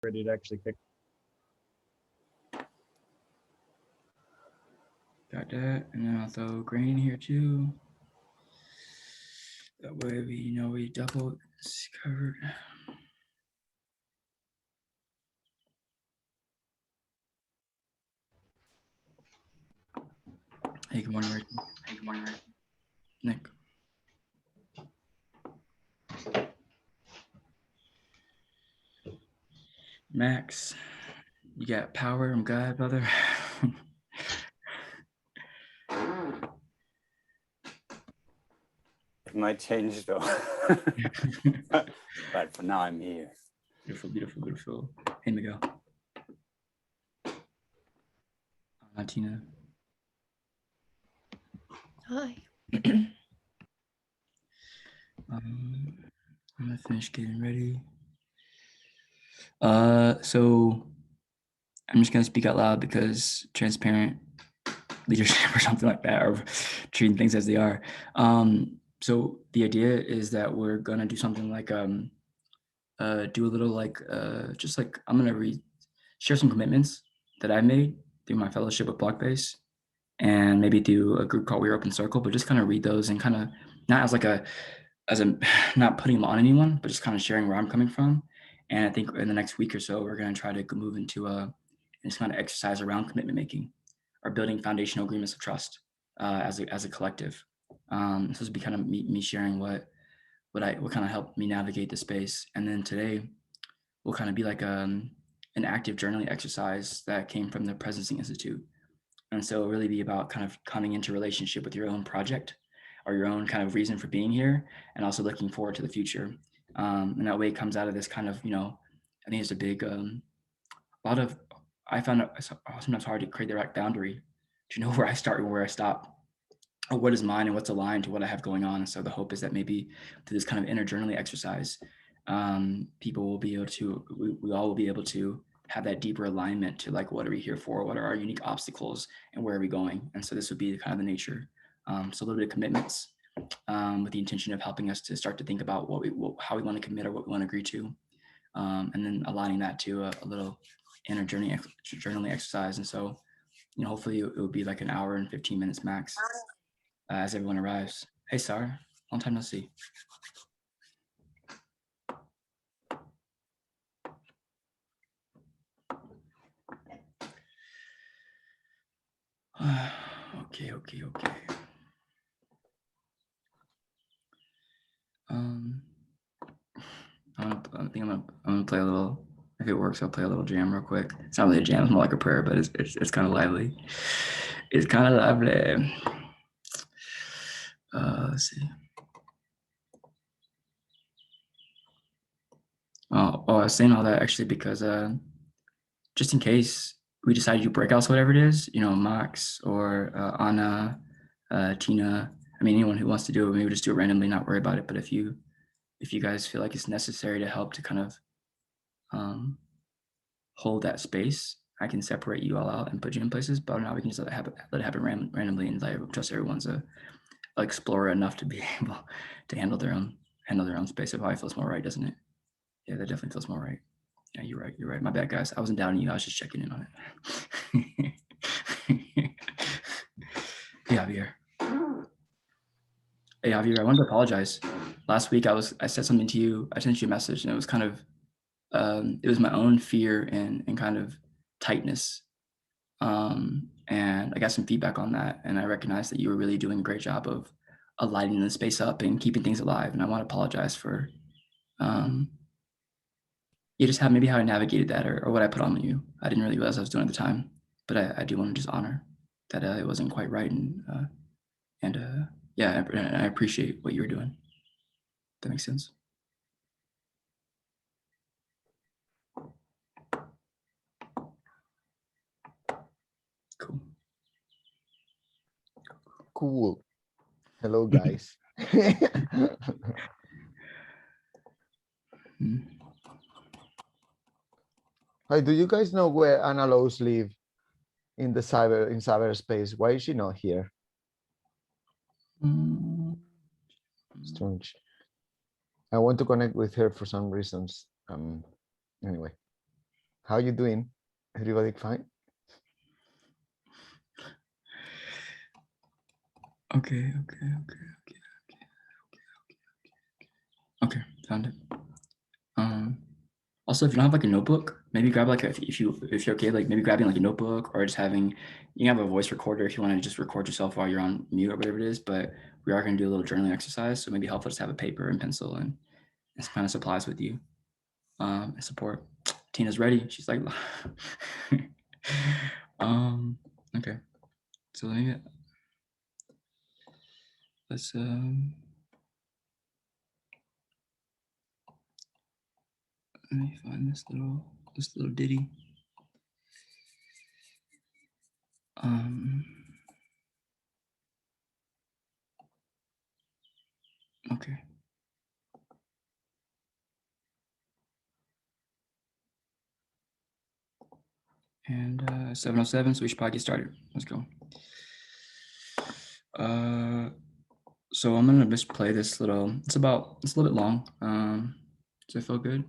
ready to actually kick. Got that, and then I'll throw grain here too. That way we double it's covered. Hey, good morning, Rachel. Hey, good morning, Rachel. Nick. Max, you got power. I'm God, brother. It might change though. but for now I'm here. Beautiful, beautiful, beautiful. Hey, Miguel. Tina. Hi. I'm gonna finish getting ready. So I'm just gonna speak out loud because transparent leadership or something like that, or treating things as they are. So the idea is that we're gonna do something like do a little like just like I'm gonna share some commitments that I made through my fellowship with Blockbase, and maybe do a group called We're Open Circle, but just kind of read those and kind of not as not putting them on anyone, but just kind of sharing where I'm coming from. And I think in the next week or so, we're going to try to move into this kind of exercise around commitment making or building foundational agreements of trust as a collective. So this will be kind of me sharing what kind of helped me navigate the space. And then today will kind of be like an active journaling exercise that came from the Presidency Insitute. And so it'll really be about kind of coming into relationship with your own project or your own kind of reason for being here, and also looking forward to the future. And that way it comes out of this kind of, I think it's a big, I found it sometimes hard to create the right boundary to know where I start and where I stop, or what is mine and what's aligned to what I have going on. And so the hope is that maybe through this kind of inner journaling exercise, people will be able to, we all will be able to have that deeper alignment to like, what are we here for? What are our unique obstacles and where are we going? And so this would be kind of the nature. So a little bit of commitments with the intention of helping us to start to think about how we want to commit or what we want to agree to. And then aligning that to a little inner journaling exercise. And so, hopefully it will be like an hour and 15 minutes max as everyone arrives. Hey, Sarah, long time no see. Okay. I think I'm gonna play a little. If it works, I'll play a little jam real quick. It's not really a jam; it's more like a prayer, but it's kind of lively. It's kind of lively. Let's see. Oh, I was saying all that actually because just in case we decide to do breakouts, whatever it is, Max or Anna, Tina. I mean, anyone who wants to do it, maybe we'll just do it randomly, not worry about it. But if you guys feel like it's necessary to help to kind of hold that space, I can separate you all out and put you in places. But now we can just let it happen randomly, and I trust everyone's a explorer enough to be able to handle their own space. It probably feels more right, doesn't it? Yeah, that definitely feels more right. Yeah, you're right. My bad, guys. I wasn't doubting you. I was just checking in on it. Hey, Javier. I wanted to apologize. Last week I said something to you. I sent you a message, and it was kind of it was my own fear and kind of tightness. And I got some feedback on that, and I recognized that you were really doing a great job of lighting the space up and keeping things alive. And I want to apologize for just maybe how I navigated that or what I put on you. I didn't really realize I was doing at the time, but I do want to just honor that it wasn't quite right, and I appreciate what you were doing. That makes sense. Cool. Hello, guys. Hi, do you guys know where Anna Lowe's live in cyberspace? Why is she not here? Strange. I want to connect with her for some reasons. Anyway. How you doing? Everybody fine? Okay. Okay, found it. Also, if you don't have like a notebook, maybe grab like if you're okay, like maybe grabbing like a notebook or just having, you can have a voice recorder if you want to just record yourself while you're on mute or whatever it is. But we are going to do a little journaling exercise, so maybe helpful just have a paper and pencil and this kind of supplies with you and support. Tina's ready. She's like, okay. So let me find this little ditty. Okay. And 7:07, so we should probably get started. Let's go. So I'm gonna just play this little. It's a little bit long. Does it feel good?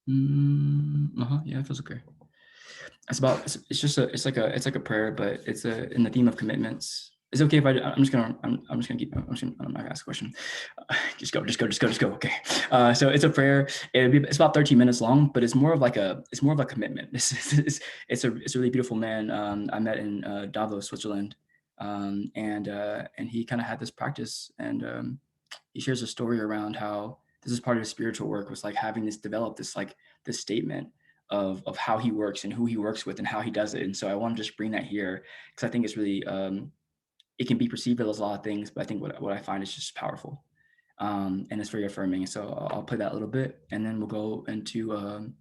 Yeah, it feels okay. It's like a prayer, but it's in the theme of commitments. Is it okay if I'm just gonna ask a question. Just go. Okay. So it's a prayer. It's about 13 minutes long, but it's more of a commitment. It's a really beautiful man I met in Davos, Switzerland, and he kind of had this practice, and he shares a story around how this is part of his spiritual work, was like having develop this statement of how he works and who he works with and how he does it. And so I want to just bring that here because I think it's really it can be perceived as a lot of things, but I think what I find is just powerful, and it's very affirming. So I'll play that a little bit, and then we'll go into a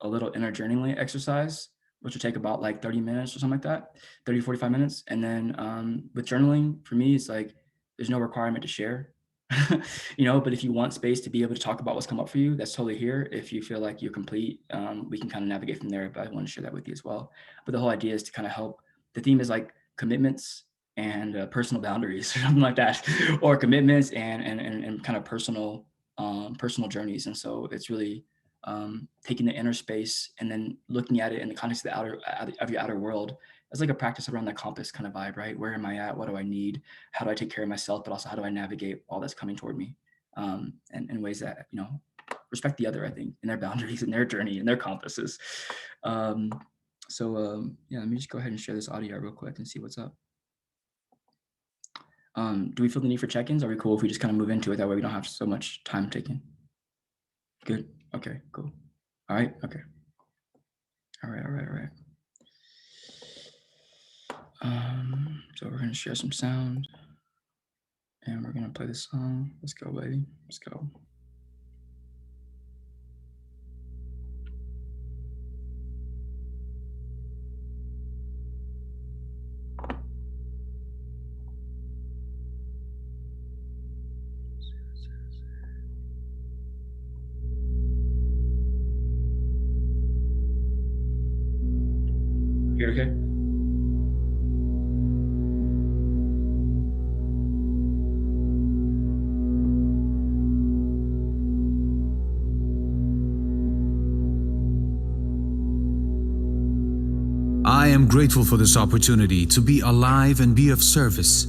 little inner journaling exercise, which will take about like 30 minutes or something like that, 30 to 45 minutes. And then with journaling, for me, it's like there's no requirement to share. But if you want space to be able to talk about what's come up for you, that's totally here. If you feel like you're complete, we can kind of navigate from there, but I want to share that with you as well. But the whole idea is to kind of help. The theme is like commitments and personal boundaries or something like that, or commitments and kind of personal journeys. And so it's really taking the inner space and then looking at it in the context of your outer world as like a practice around the compass kind of vibe, right? Where am I at? What do I need? How do I take care of myself? But also how do I navigate all that's coming toward me? And in ways that, respect the other, I think, and their boundaries and their journey and their compasses. Yeah, let me just go ahead and share this audio real quick and see what's up. Do we feel the need for check-ins? Are we cool if we just kind of move into it? That way we don't have so much time taken. Good. Okay, cool. All right. Okay. All right. So we're gonna share some sound and we're gonna play this song. Let's go, baby. Let's go. You okay? I am grateful for this opportunity to be alive and be of service,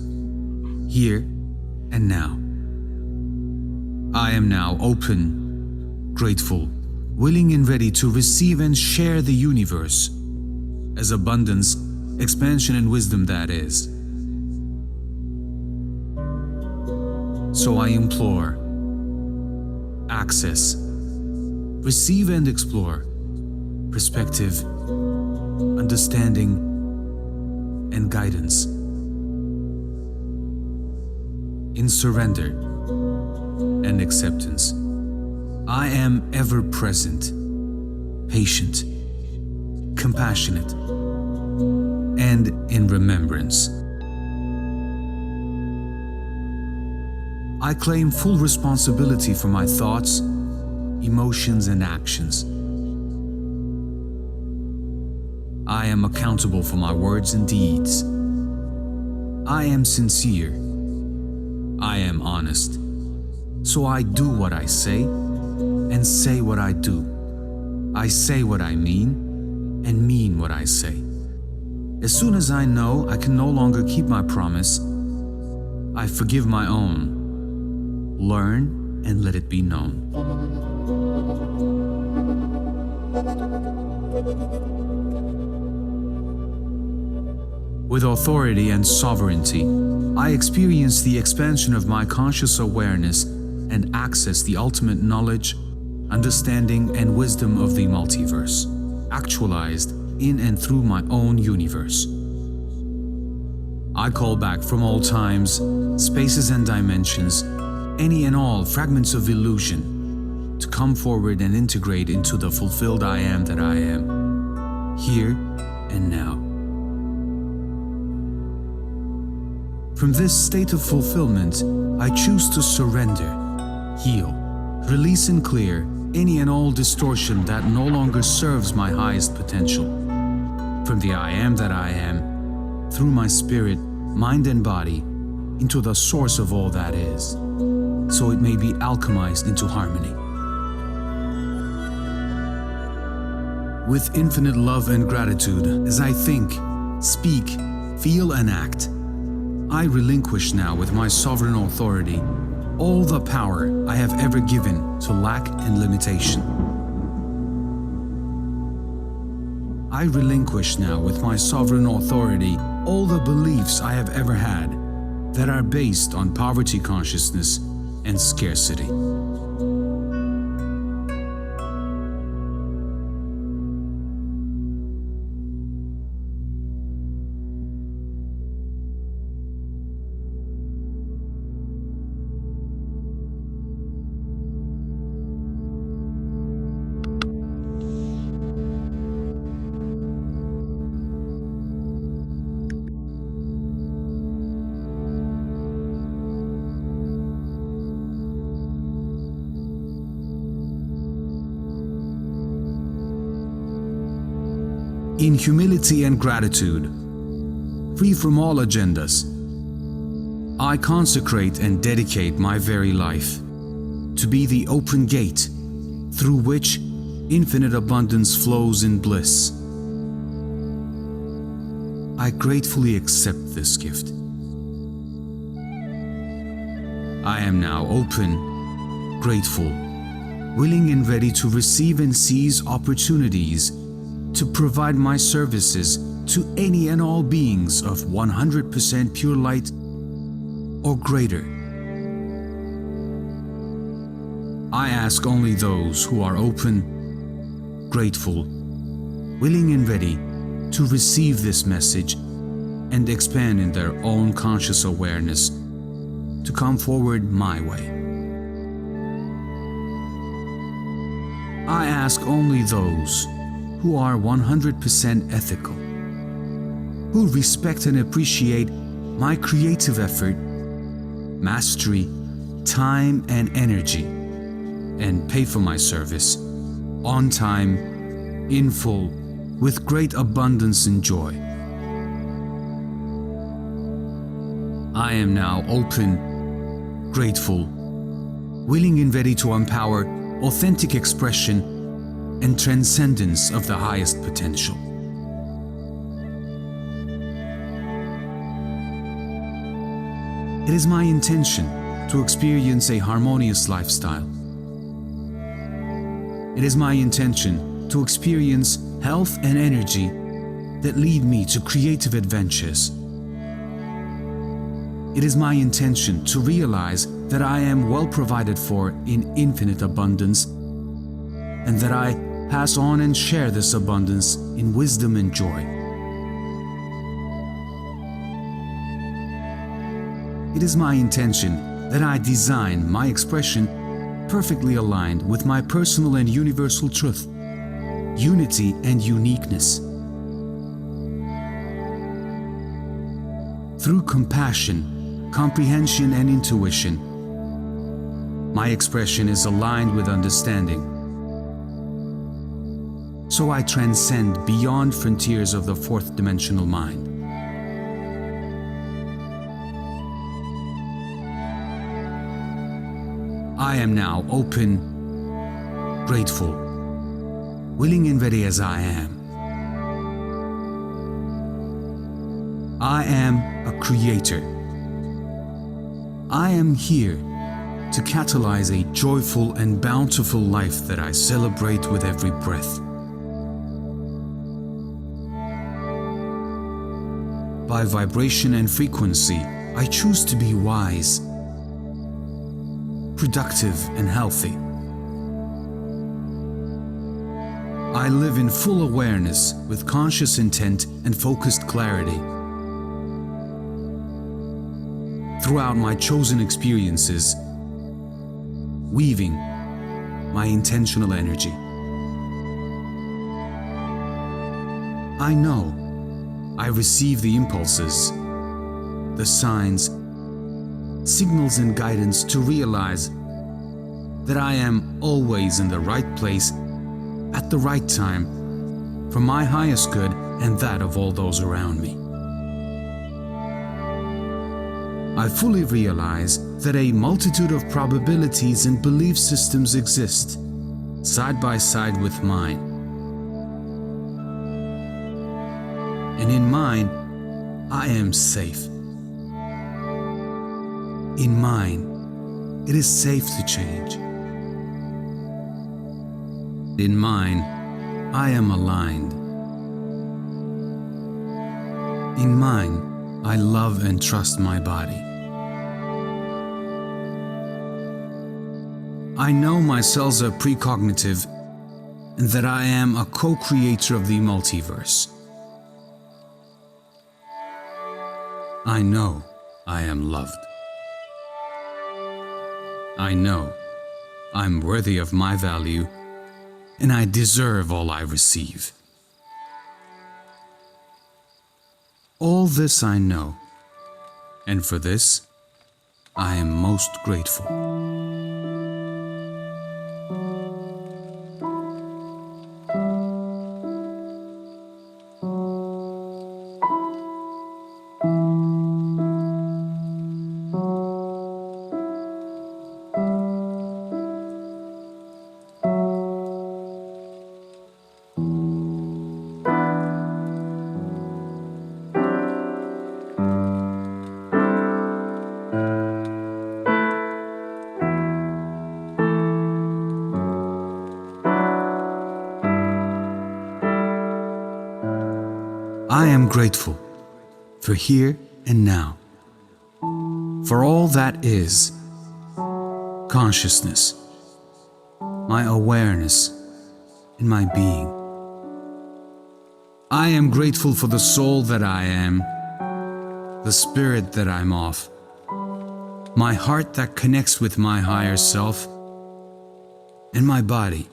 here and now. I am now open, grateful, willing and ready to receive and share the universe as abundance, expansion and wisdom that is. So I implore, access, receive and explore, perspective, understanding, and guidance. In surrender and acceptance, I am ever present, patient, compassionate, and in remembrance. I claim full responsibility for my thoughts, emotions, and actions. I am accountable for my words and deeds. I am sincere. I am honest. So I do what I say and say what I do. I say what I mean and mean what I say. As soon as I know I can no longer keep my promise, I forgive my own, learn, and let it be known. With authority and sovereignty, I experience the expansion of my conscious awareness and access the ultimate knowledge, understanding, and wisdom of the multiverse, actualized in and through my own universe. I call back from all times, spaces, and dimensions any and all fragments of illusion to come forward and integrate into the fulfilled I am that I am, here and now. From this state of fulfillment, I choose to surrender, heal, release and clear any and all distortion that no longer serves my highest potential. From the I am that I am, through my spirit, mind and body, into the source of all that is, so it may be alchemized into harmony. With infinite love and gratitude, as I think, speak, feel and act, I relinquish now with my sovereign authority all the power I have ever given to lack and limitation. I relinquish now with my sovereign authority all the beliefs I have ever had that are based on poverty consciousness and scarcity. In humility and gratitude, free from all agendas, I consecrate and dedicate my very life to be the open gate through which infinite abundance flows in bliss. I gratefully accept this gift. I am now open, grateful, willing and ready to receive and seize opportunities to provide my services to any and all beings of 100% pure light or greater. I ask only those who are open, grateful, willing and ready to receive this message and expand in their own conscious awareness to come forward my way. I ask only those who are 100% ethical, who respect and appreciate my creative effort, mastery, time and energy, and pay for my service on time, in full, with great abundance and joy. I am now open, grateful, willing and ready to empower authentic expression and transcendence of the highest potential. It is my intention to experience a harmonious lifestyle. It is my intention to experience health and energy that lead me to creative adventures. It is my intention to realize that I am well provided for in infinite abundance, and that I pass on and share this abundance in wisdom and joy. It is my intention that I design my expression perfectly aligned with my personal and universal truth, unity and uniqueness. Through compassion, comprehension and intuition, my expression is aligned with understanding. So I transcend beyond frontiers of the fourth dimensional mind. I am now open, grateful, willing and ready as I am, I am a creator. I am here to catalyze a joyful and bountiful life that I celebrate with every breath. By vibration and frequency, I choose to be wise, productive, and healthy. I live in full awareness with conscious intent and focused clarity. Throughout my chosen experiences, weaving my intentional energy. I know I receive the impulses, the signs, signals, and guidance to realize that I am always in the right place at the right time for my highest good and that of all those around me. I fully realize that a multitude of probabilities and belief systems exist, side by side with mine. And in mine, I am safe. In mine, it is safe to change. In mine, I am aligned. In mine, I love and trust my body. I know my cells are precognitive and that I am a co-creator of the multiverse. I know I am loved. I know I'm worthy of my value and I deserve all I receive. All this I know, and for this, I am most grateful. I am grateful for here and now, for all that is consciousness, my awareness, and my being. I am grateful for the soul that I am, the spirit that I'm of, my heart that connects with my higher self, and my body,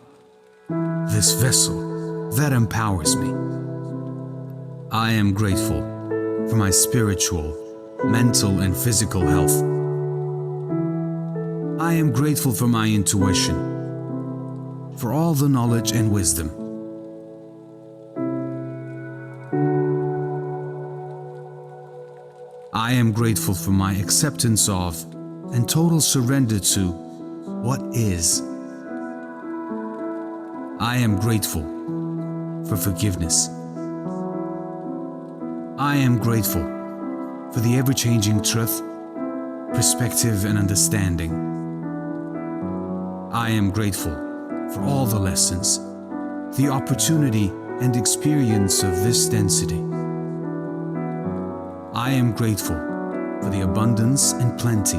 this vessel that empowers me. I am grateful for my spiritual, mental, and physical health. I am grateful for my intuition, for all the knowledge and wisdom. I am grateful for my acceptance of and total surrender to what is. I am grateful for forgiveness. I am grateful for the ever-changing truth, perspective, and understanding. I am grateful for all the lessons, the opportunity and experience of this density. I am grateful for the abundance and plenty.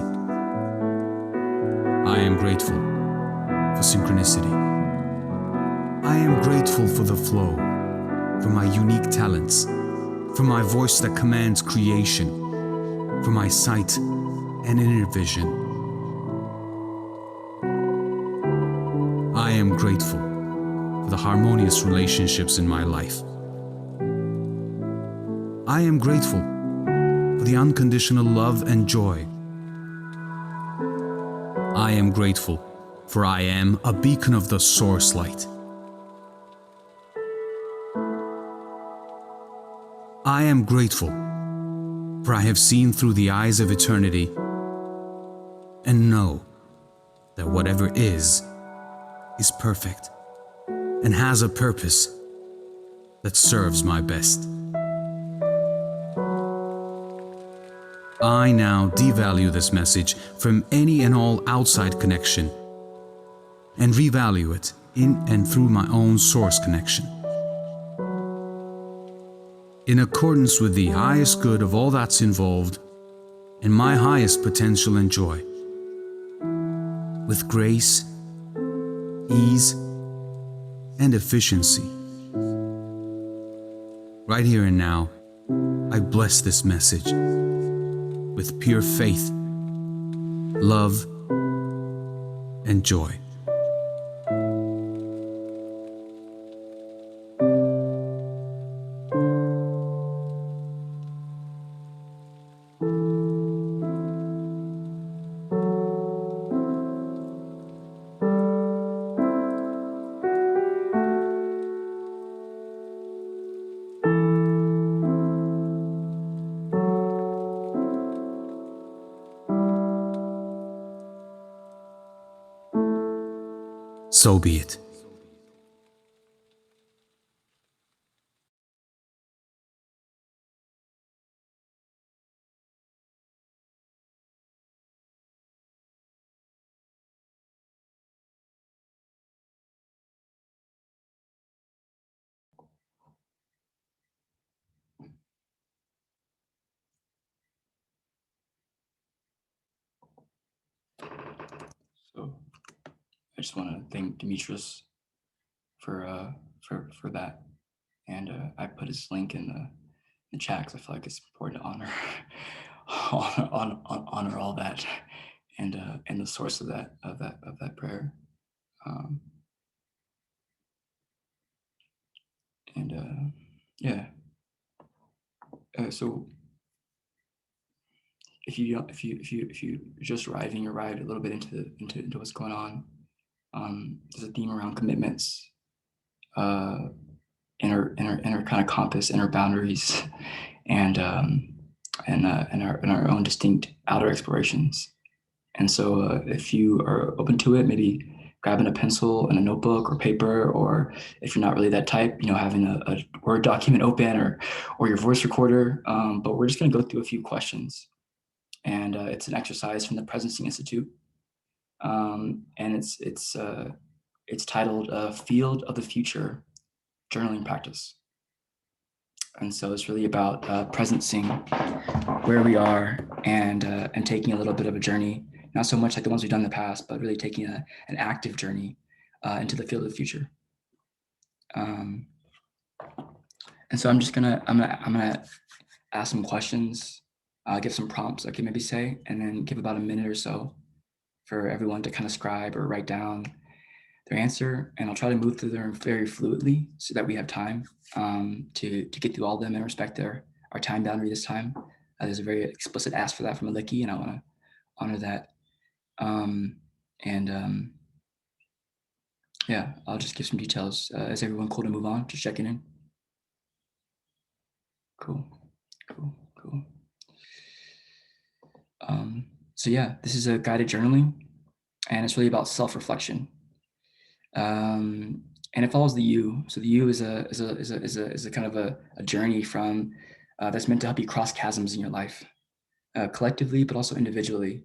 I am grateful for synchronicity. I am grateful for the flow, for my unique talents, for my voice that commands creation, for my sight and inner vision. I am grateful for the harmonious relationships in my life. I am grateful for the unconditional love and joy. I am grateful for I am a beacon of the source light. I am grateful, for I have seen through the eyes of eternity and know that whatever is perfect and has a purpose that serves my best. I now devalue this message from any and all outside connection and revalue it in and through my own source connection. In accordance with the highest good of all that's involved and my highest potential and joy. With grace, ease, and efficiency. Right here and now, I bless this message with pure faith, love, and joy. So be it. So I just want to thank Demetrius for that, and I put his link in the chat because I feel like it's important to honor all that, and the source of that prayer, yeah. So if you just arrived a little bit into what's going on, there's a theme around commitments, inner kind of compass, inner boundaries, and our own distinct outer explorations. And so if you are open to it, maybe grabbing a pencil and a notebook or paper, or if you're not really that type, having a Word document open or your voice recorder. But we're just going to go through a few questions. And it's an exercise from the Presencing Institute. And it's titled Field of the Future Journaling Practice. And so it's really about presencing where we are and taking a little bit of a journey, not so much like the ones we've done in the past, but really taking an active journey into the field of the future. And so I'm gonna ask some questions, give some prompts, I can maybe say, and then give about a minute or so for everyone to kind of scribe or write down their answer, and I'll try to move through them very fluidly so that we have time to get through all of them and respect our time boundary this time. There's a very explicit ask for that from Aliki, and I want to honor that. Yeah, I'll just give some details. Is everyone cool to move on? Just checking in. Cool. So yeah, this is a guided journaling, and it's really about self-reflection. And it follows the U. So the U is a kind of a journey from that's meant to help you cross chasms in your life, collectively, but also individually.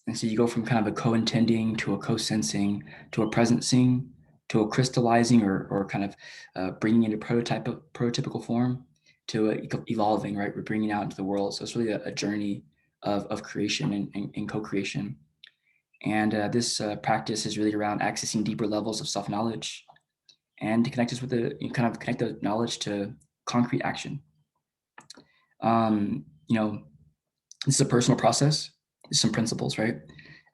And so you go from kind of a co-intending to a co-sensing to a presencing to a crystallizing or kind of bringing into prototypical form to evolving, right? We're bringing out into the world. So it's really a journey of creation and co-creation. And this practice is really around accessing deeper levels of self-knowledge and to connect us with connect the knowledge to concrete action. This is a personal process. There's some principles, right?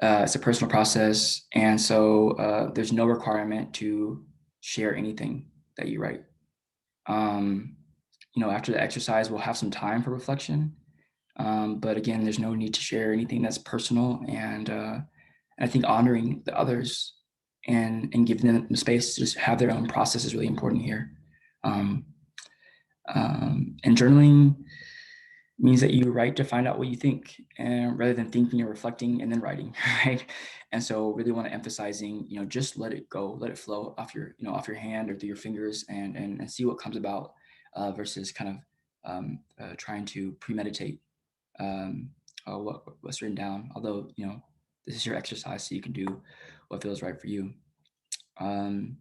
It's a personal process. And so there's no requirement to share anything that you write. After the exercise, we'll have some time for reflection. But again, there's no need to share anything that's personal. And I think honoring the others and giving them the space to just have their own process is really important here. And journaling means that you write to find out what you think, and rather than thinking or reflecting and then writing, right? And so really want to emphasizing, just let it go, let it flow off your hand or through your fingers and see what comes about versus kind of trying to premeditate what's written down. Although, you know, this is your exercise, so you can do what feels right for you. And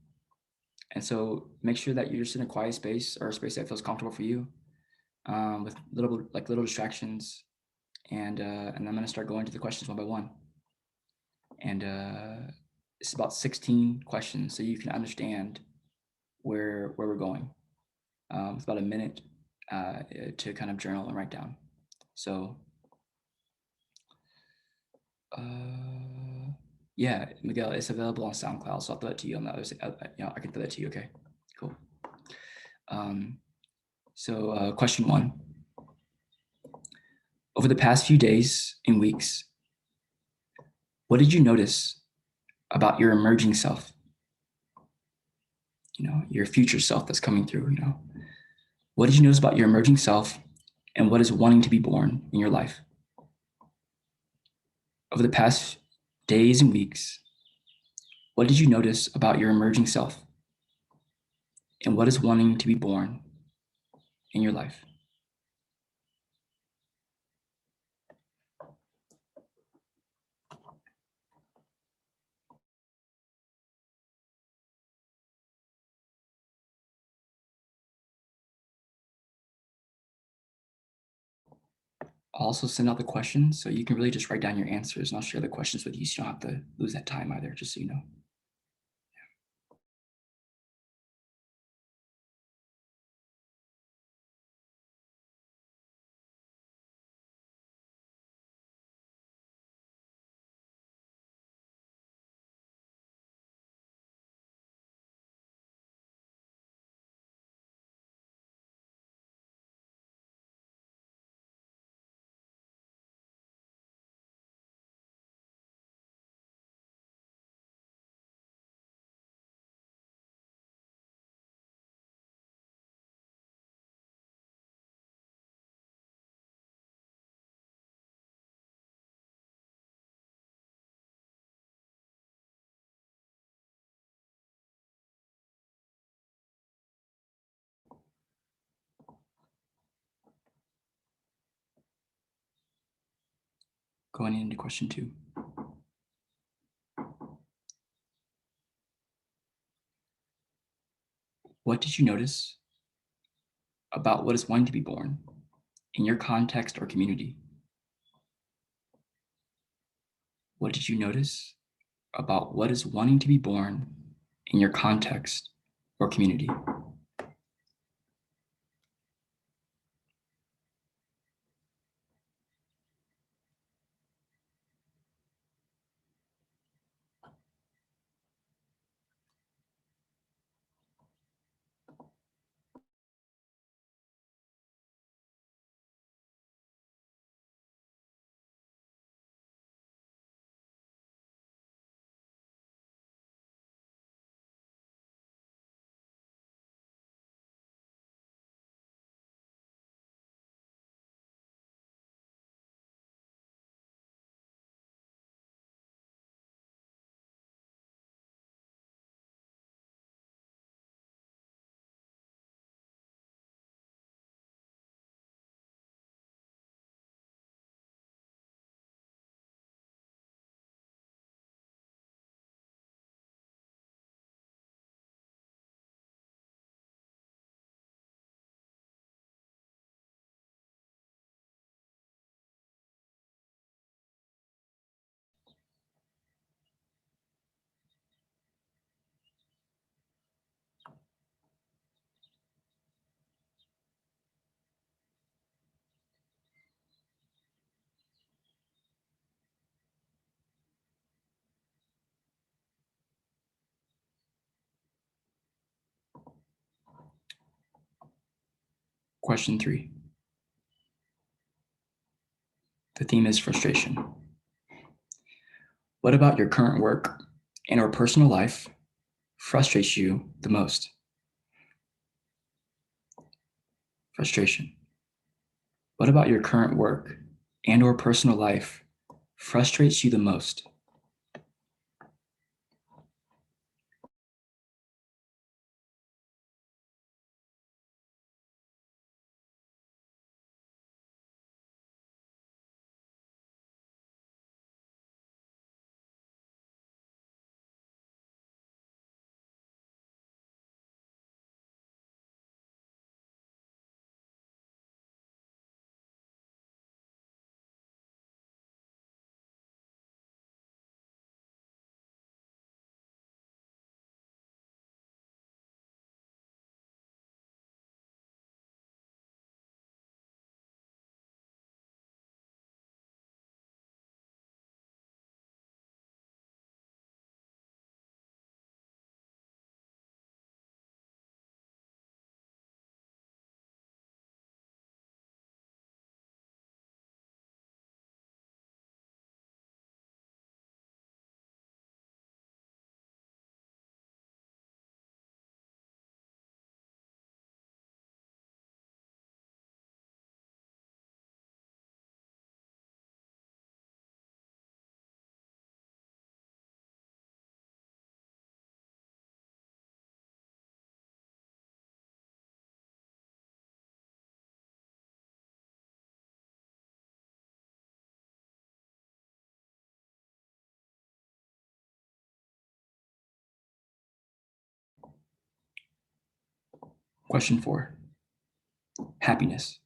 so make sure that you're just in a quiet space or a space that feels comfortable for you, with little distractions. And I'm going to start going to the questions one by one. And it's about 16 questions, so you can understand where we're going. It's about a minute to kind of journal and write down. So yeah, Miguel, it's available on SoundCloud, so I'll throw it to you on the other side. You know, I can throw that to you. Okay, cool. So question one. Over the past few days and weeks, what did you notice about your emerging self? You know, your future self that's coming through, you know. What did you notice about your emerging self, and what is wanting to be born in your life? Over the past days and weeks, what did you notice about your emerging self, and what is wanting to be born in your life? I'll also send out the questions, so you can really just write down your answers, and I'll share the questions with you, so you don't have to lose that time either, just so you know. Going into question two. What did you notice about what is wanting to be born in your context or community? What did you notice about what is wanting to be born in your context or community? Question three. The theme is frustration. What about your current work and or personal life frustrates you the most? Frustration. What about your current work and or personal life frustrates you the most? Question 4, happiness.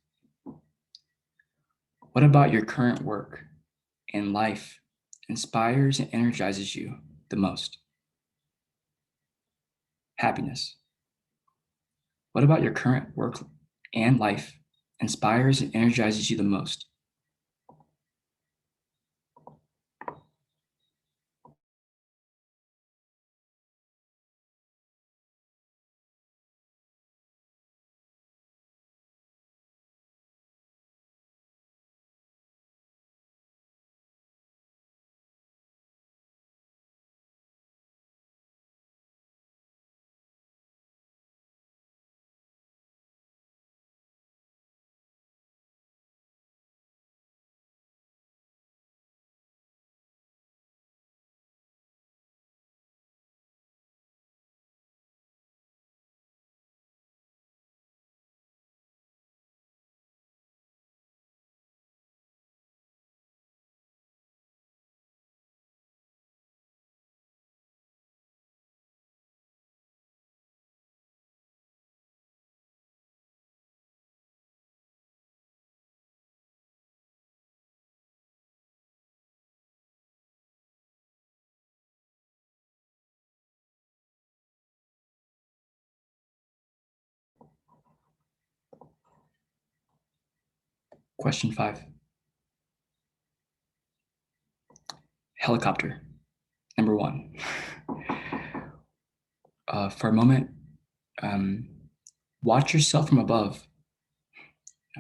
What about your current work and life inspires and energizes you the most? Happiness. What about your current work and life inspires and energizes you the most? Question 5, helicopter. Number 1. For a moment, watch yourself from above.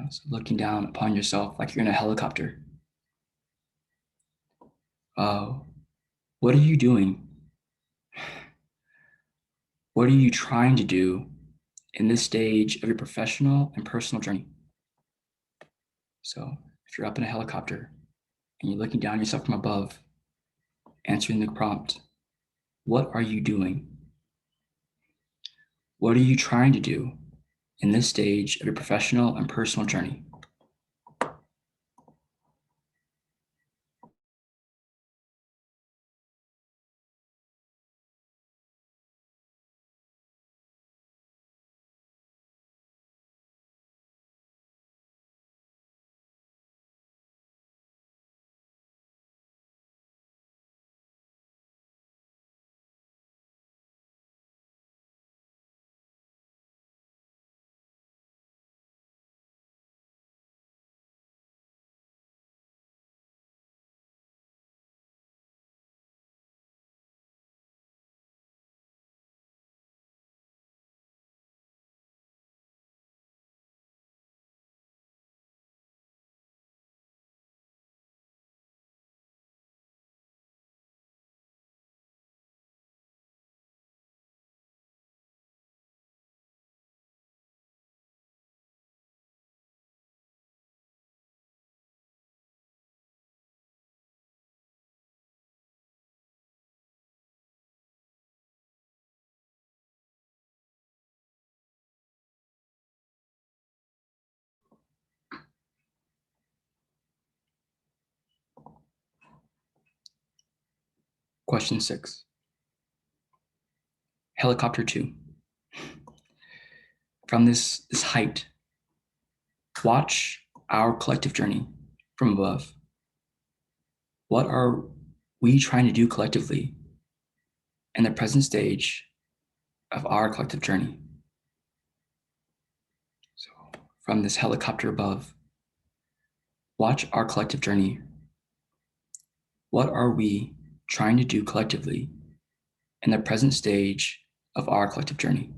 So looking down upon yourself like you're in a helicopter. What are you doing? What are you trying to do in this stage of your professional and personal journey? So if you're up in a helicopter and you're looking down on yourself from above, answering the prompt, what are you doing? What are you trying to do in this stage of your professional and personal journey? Question 6, helicopter 2. From this height, watch our collective journey from above. What are we trying to do collectively in the present stage of our collective journey? So from this helicopter above, watch our collective journey. What are we trying to do collectively in the present stage of our collective journey?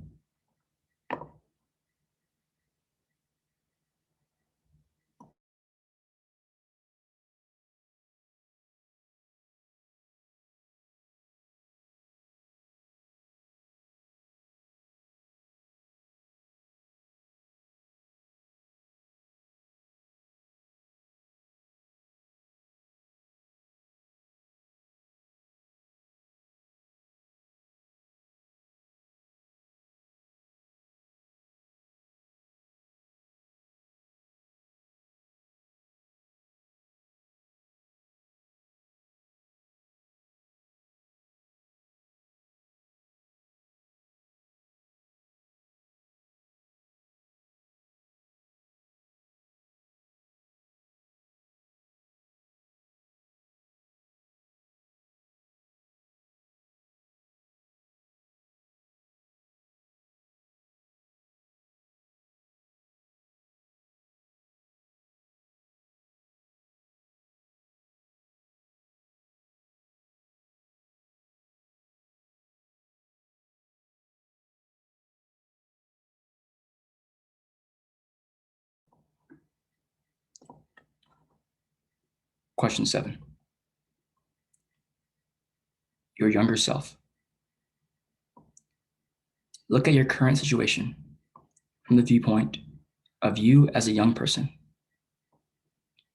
Question 7. Your younger self. Look at your current situation from the viewpoint of you as a young person.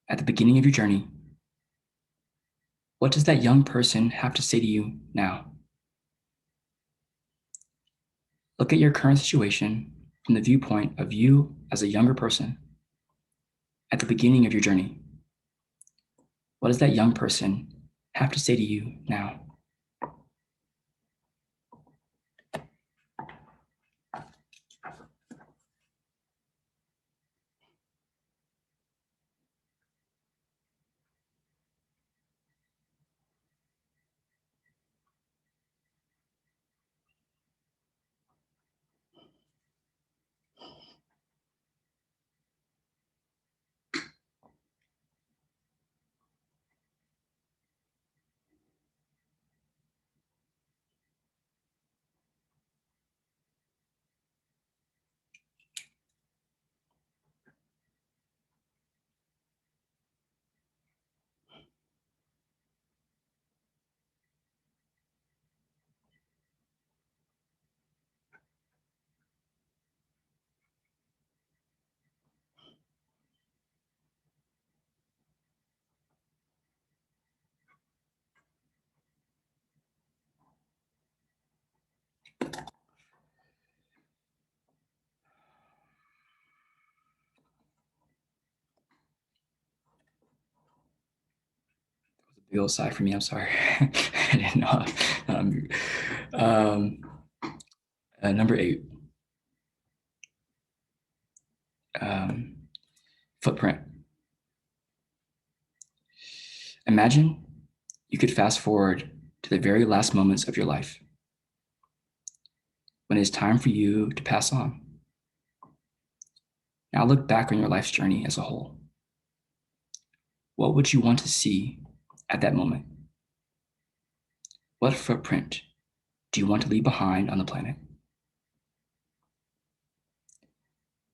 At the beginning of your journey, what does that young person have to say to you now? Look at your current situation from the viewpoint of you as a younger person. At the beginning of your journey, what does that young person have to say to you now? Big old sigh for me. I'm sorry. I didn't know. Number 8. Footprint. Imagine you could fast forward to the very last moments of your life, when it's time for you to pass on. Now look back on your life's journey as a whole. What would you want to see at that moment? What footprint do you want to leave behind on the planet?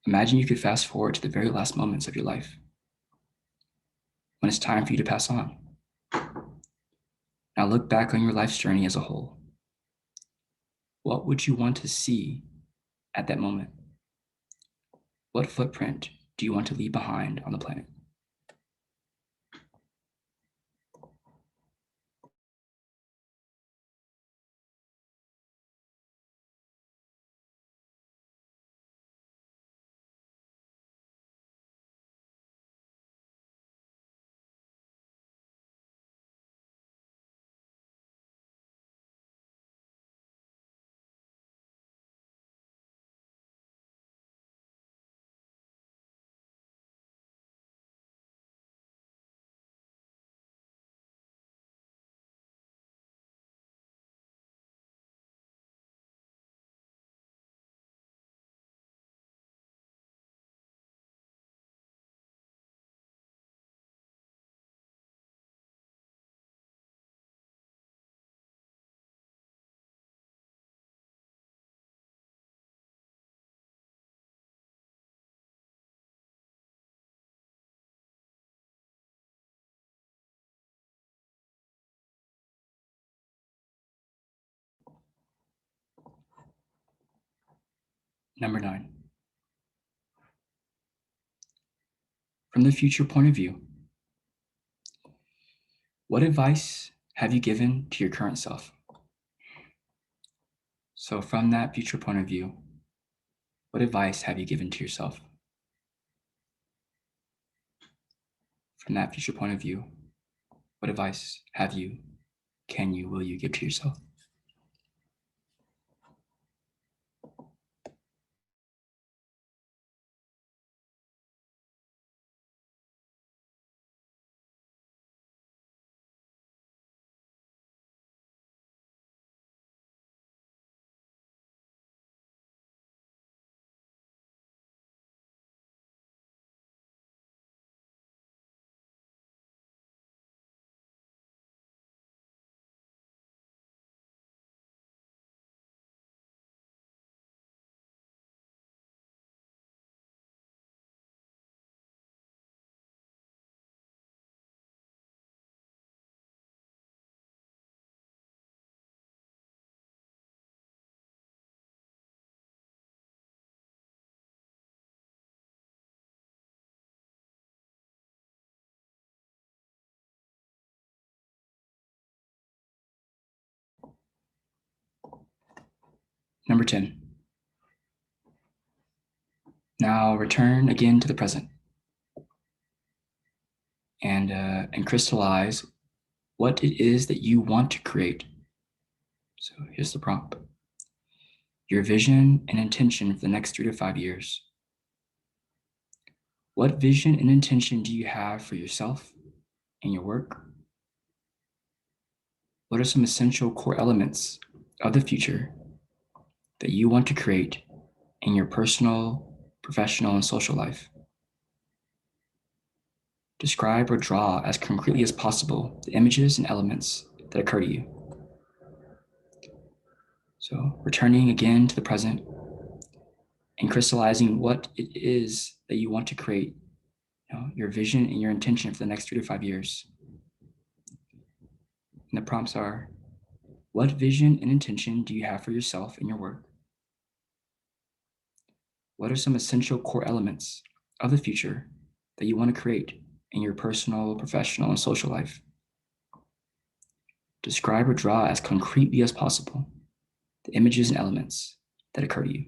Imagine you could fast forward to the very last moments of your life, when it's time for you to pass on. Now look back on your life's journey as a whole. What would you want to see at that moment? What footprint do you want to leave behind on the planet? Number 9. From the future point of view, what advice have you given to your current self? So from that future point of view, what advice have you given to yourself? From that future point of view, what advice have you, can you, will you give to yourself? Number 10. Now return again to the present and crystallize what it is that you want to create. So here's the prompt. Your vision and intention for the next 3 to 5 years. What vision and intention do you have for yourself and your work? What are some essential core elements of the future that you want to create in your personal, professional, and social life? Describe or draw as concretely as possible the images and elements that occur to you. So returning again to the present and crystallizing what it is that you want to create, your vision and your intention for the next 3 to 5 years. And the prompts are, what vision and intention do you have for yourself and your work? What are some essential core elements of the future that you want to create in your personal, professional, and social life? Describe or draw as concretely as possible the images and elements that occur to you.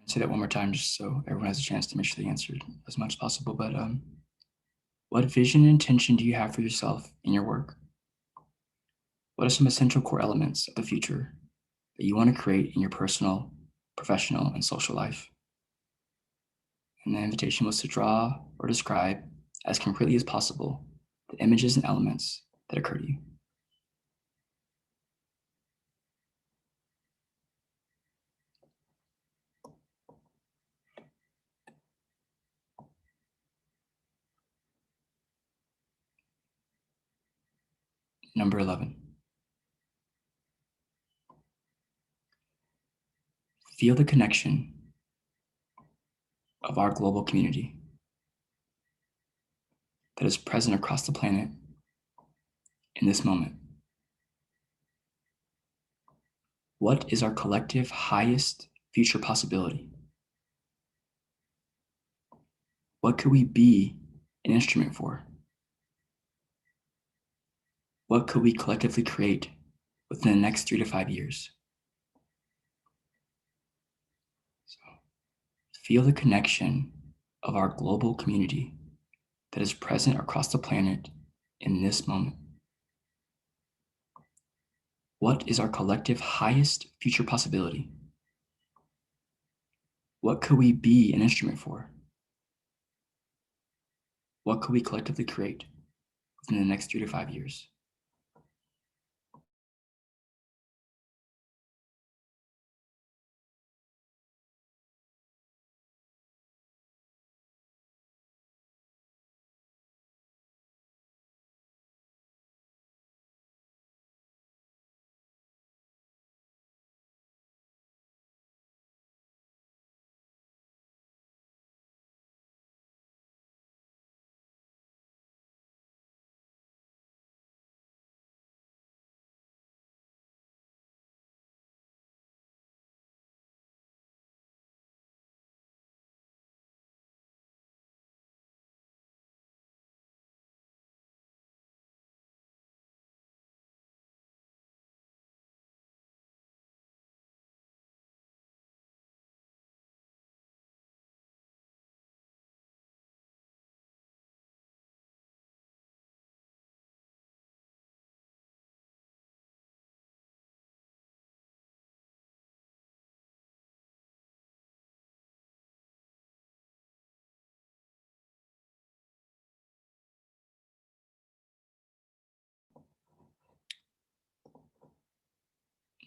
Say that one more time just so everyone has a chance to make sure they answered as much as possible. But what vision and intention do you have for yourself in your work? What are some essential core elements of the future that you want to create in your personal, professional, and social life? And the invitation was to draw or describe as concretely as possible the images and elements that occur to you. Number 11. Feel the connection of our global community that is present across the planet in this moment. What is our collective highest future possibility? What could we be an instrument for? What could we collectively create within the next 3 to 5 years? So, feel the connection of our global community that is present across the planet in this moment. What is our collective highest future possibility? What could we be an instrument for? What could we collectively create within the next 3 to 5 years?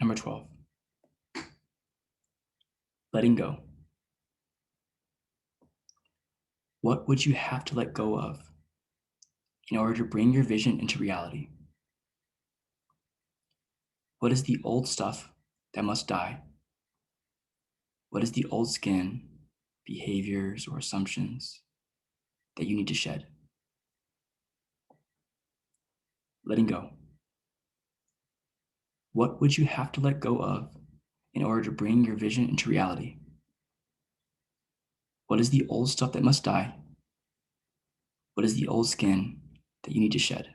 Number 12, letting go. What would you have to let go of in order to bring your vision into reality? What is the old stuff that must die? What is the old skin, behaviors, or assumptions that you need to shed? Letting go. What would you have to let go of in order to bring your vision into reality? What is the old stuff that must die? What is the old skin that you need to shed?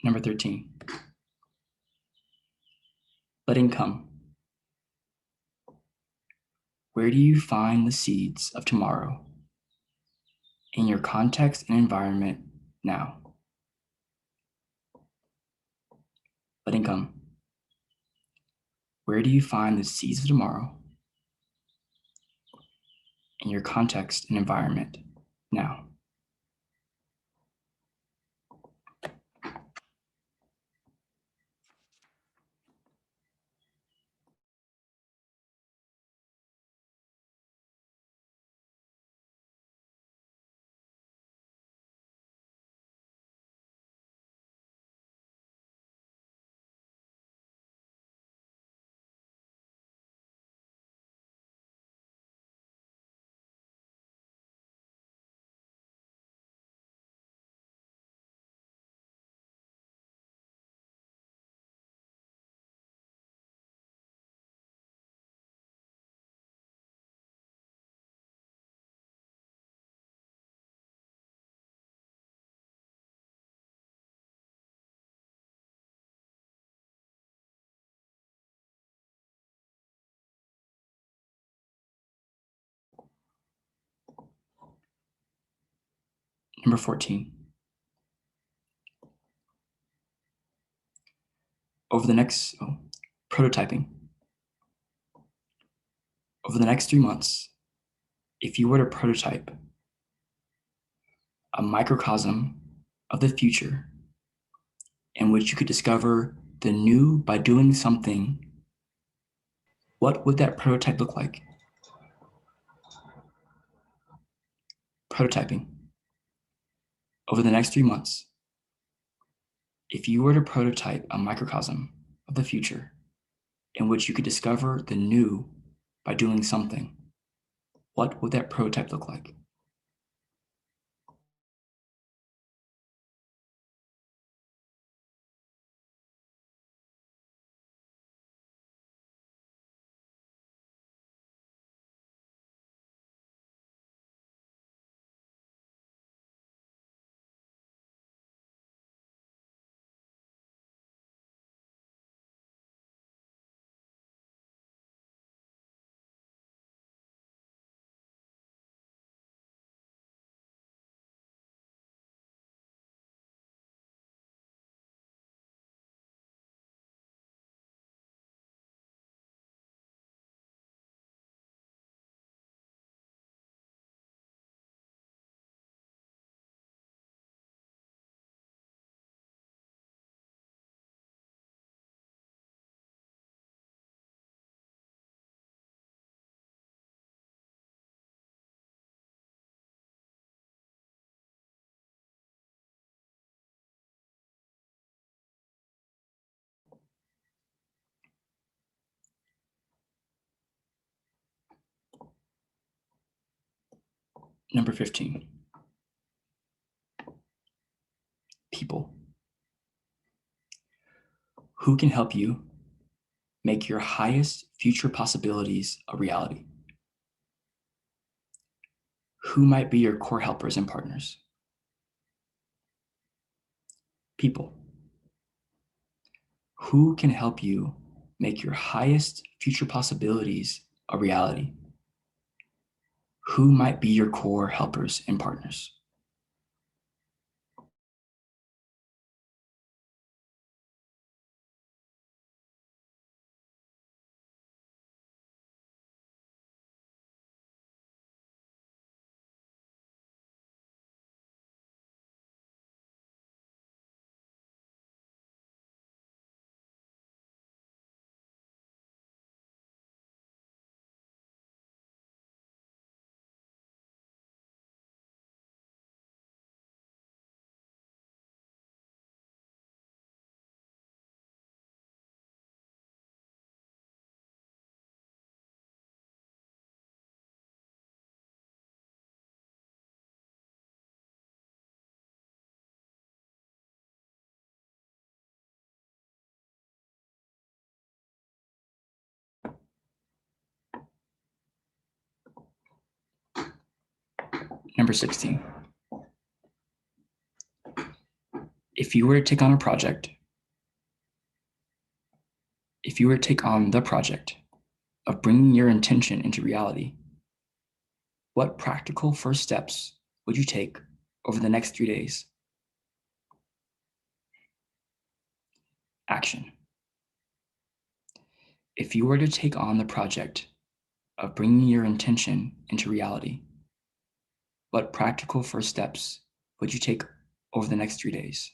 Number 13, letting come. Where do you find the seeds of tomorrow in your context and environment now? Letting come. Where do you find the seeds of tomorrow in your context and environment now? Number 14, prototyping. Over the next 3 months, if you were to prototype a microcosm of the future in which you could discover the new by doing something, what would that prototype look like? Prototyping. Over the next 3 months, if you were to prototype a microcosm of the future in which you could discover the new by doing something, what would that prototype look like? Number 15. People. Who can help you make your highest future possibilities a reality? Who might be your core helpers and partners? People. Who can help you make your highest future possibilities a reality? Who might be your core helpers and partners? Number 16. If you were to take on the project of bringing your intention into reality, what practical first steps would you take over the next 3 days? Action. If you were to take on the project of bringing your intention into reality, what practical first steps would you take over the next 3 days?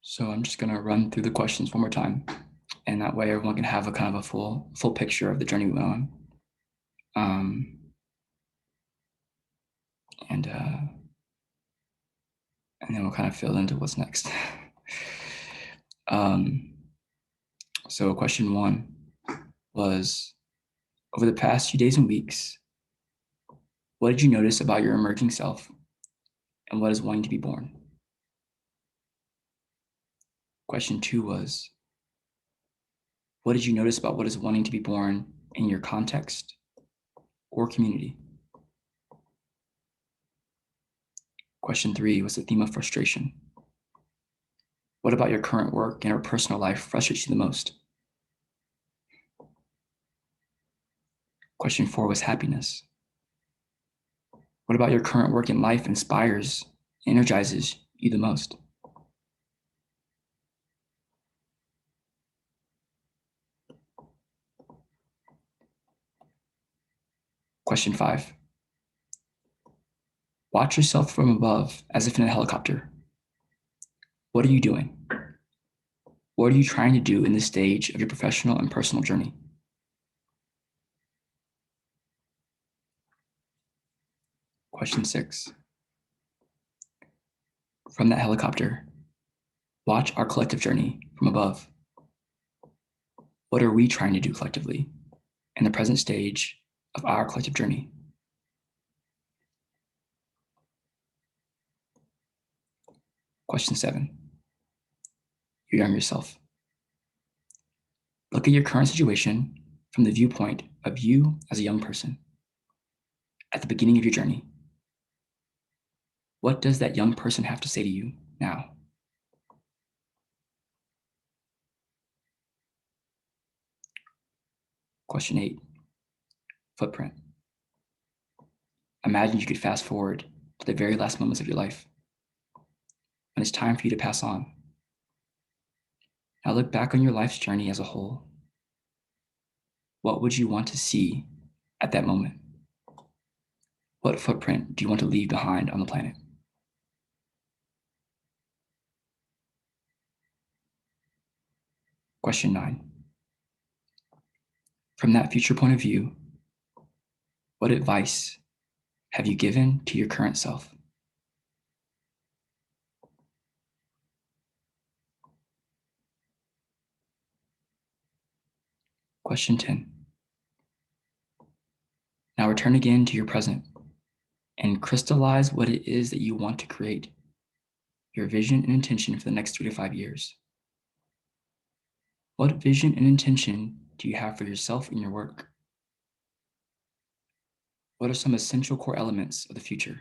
So I'm just going to run through the questions one more time, and that way everyone can have a kind of a full picture of the journey we went on. And then we'll kind of fill into what's next. So question 1 was, over the past few days and weeks, what did you notice about your emerging self, and what is wanting to be born? Question 2 was, what did you notice about what is wanting to be born in your context or community? Question 3 was the theme of frustration. What about your current work and or personal life frustrates you the most? Question 4 was happiness. What about your current work in life inspires, energizes you the most? Question 5. Watch yourself from above as if in a helicopter. What are you doing? What are you trying to do in this stage of your professional and personal journey? Question 6. From that helicopter, watch our collective journey from above. What are we trying to do collectively in the present stage of our collective journey? Question 7. Your younger self. Look at your current situation from the viewpoint of you as a young person at the beginning of your journey. What does that young person have to say to you now? Question 8. Footprint. Imagine you could fast forward to the very last moments of your life when it's time for you to pass on. Now look back on your life's journey as a whole. What would you want to see at that moment? What footprint do you want to leave behind on the planet? Question 9. From that future point of view, what advice have you given to your current self? Question 10. Now return again to your present and crystallize what it is that you want to create, your vision and intention for the next 3 to 5 years. What vision and intention do you have for yourself and your work? What are some essential core elements of the future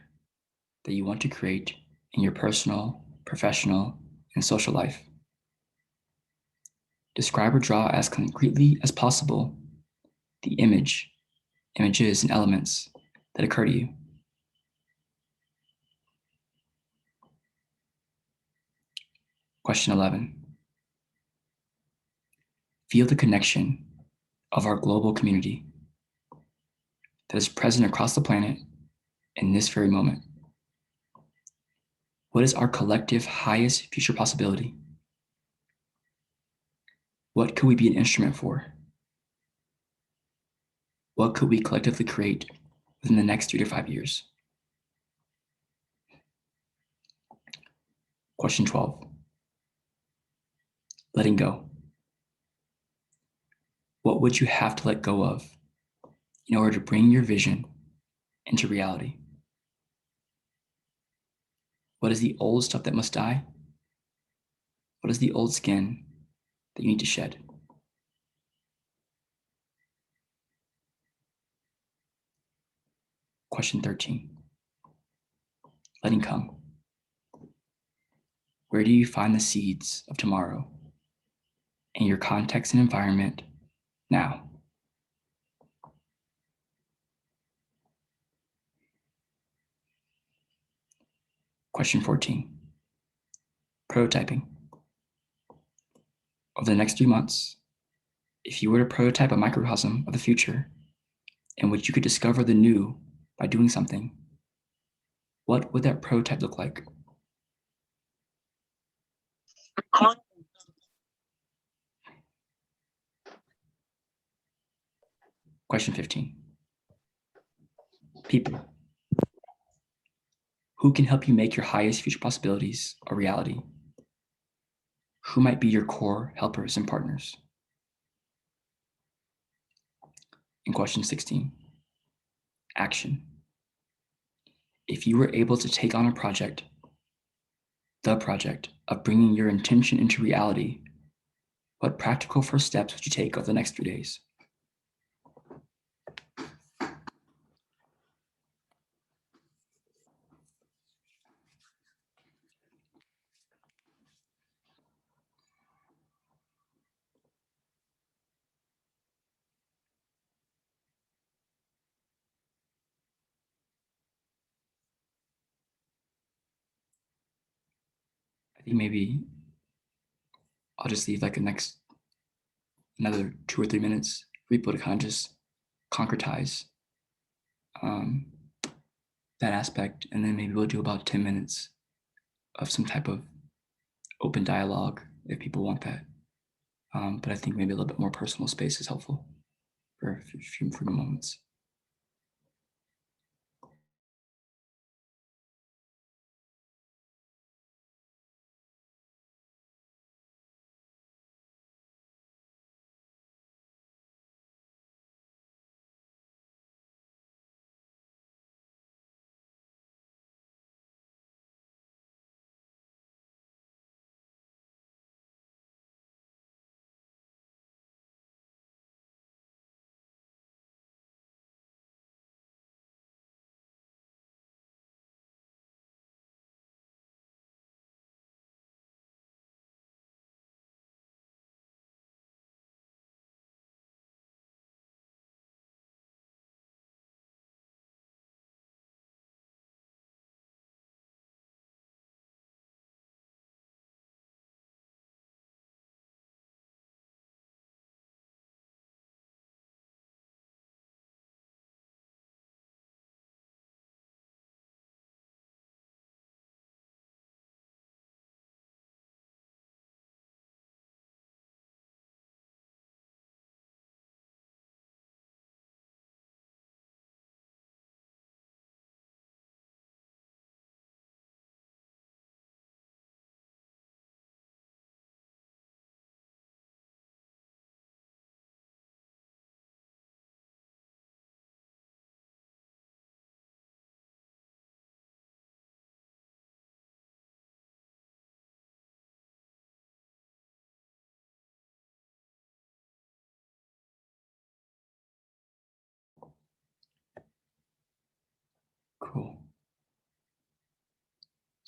that you want to create in your personal, professional, and social life? Describe or draw as concretely as possible the images, and elements that occur to you. Question 11. Feel the connection of our global community that is present across the planet in this very moment. What is our collective highest future possibility? What could we be an instrument for? What could we collectively create within the next 3 to 5 years? Question 12. Letting go. What would you have to let go of in order to bring your vision into reality? What is the old stuff that must die? What is the old skin that you need to shed? Question 13. Letting come. Where do you find the seeds of tomorrow in your context and environment now? Question 14. Prototyping. Over the next 3 months, if you were to prototype a microcosm of the future in which you could discover the new by doing something, what would that prototype look like? Question 15. People. Who can help you make your highest future possibilities a reality? Who might be your core helpers and partners? And question 16. Action. If you were able to take on a project, the project of bringing your intention into reality, what practical first steps would you take over the next 3 days? I think maybe I'll just leave like another 2 or 3 minutes for people to kind of just concretize that aspect, and then maybe we'll do about 10 minutes of some type of open dialogue if people want that. But I think maybe a little bit more personal space is helpful for a few moments.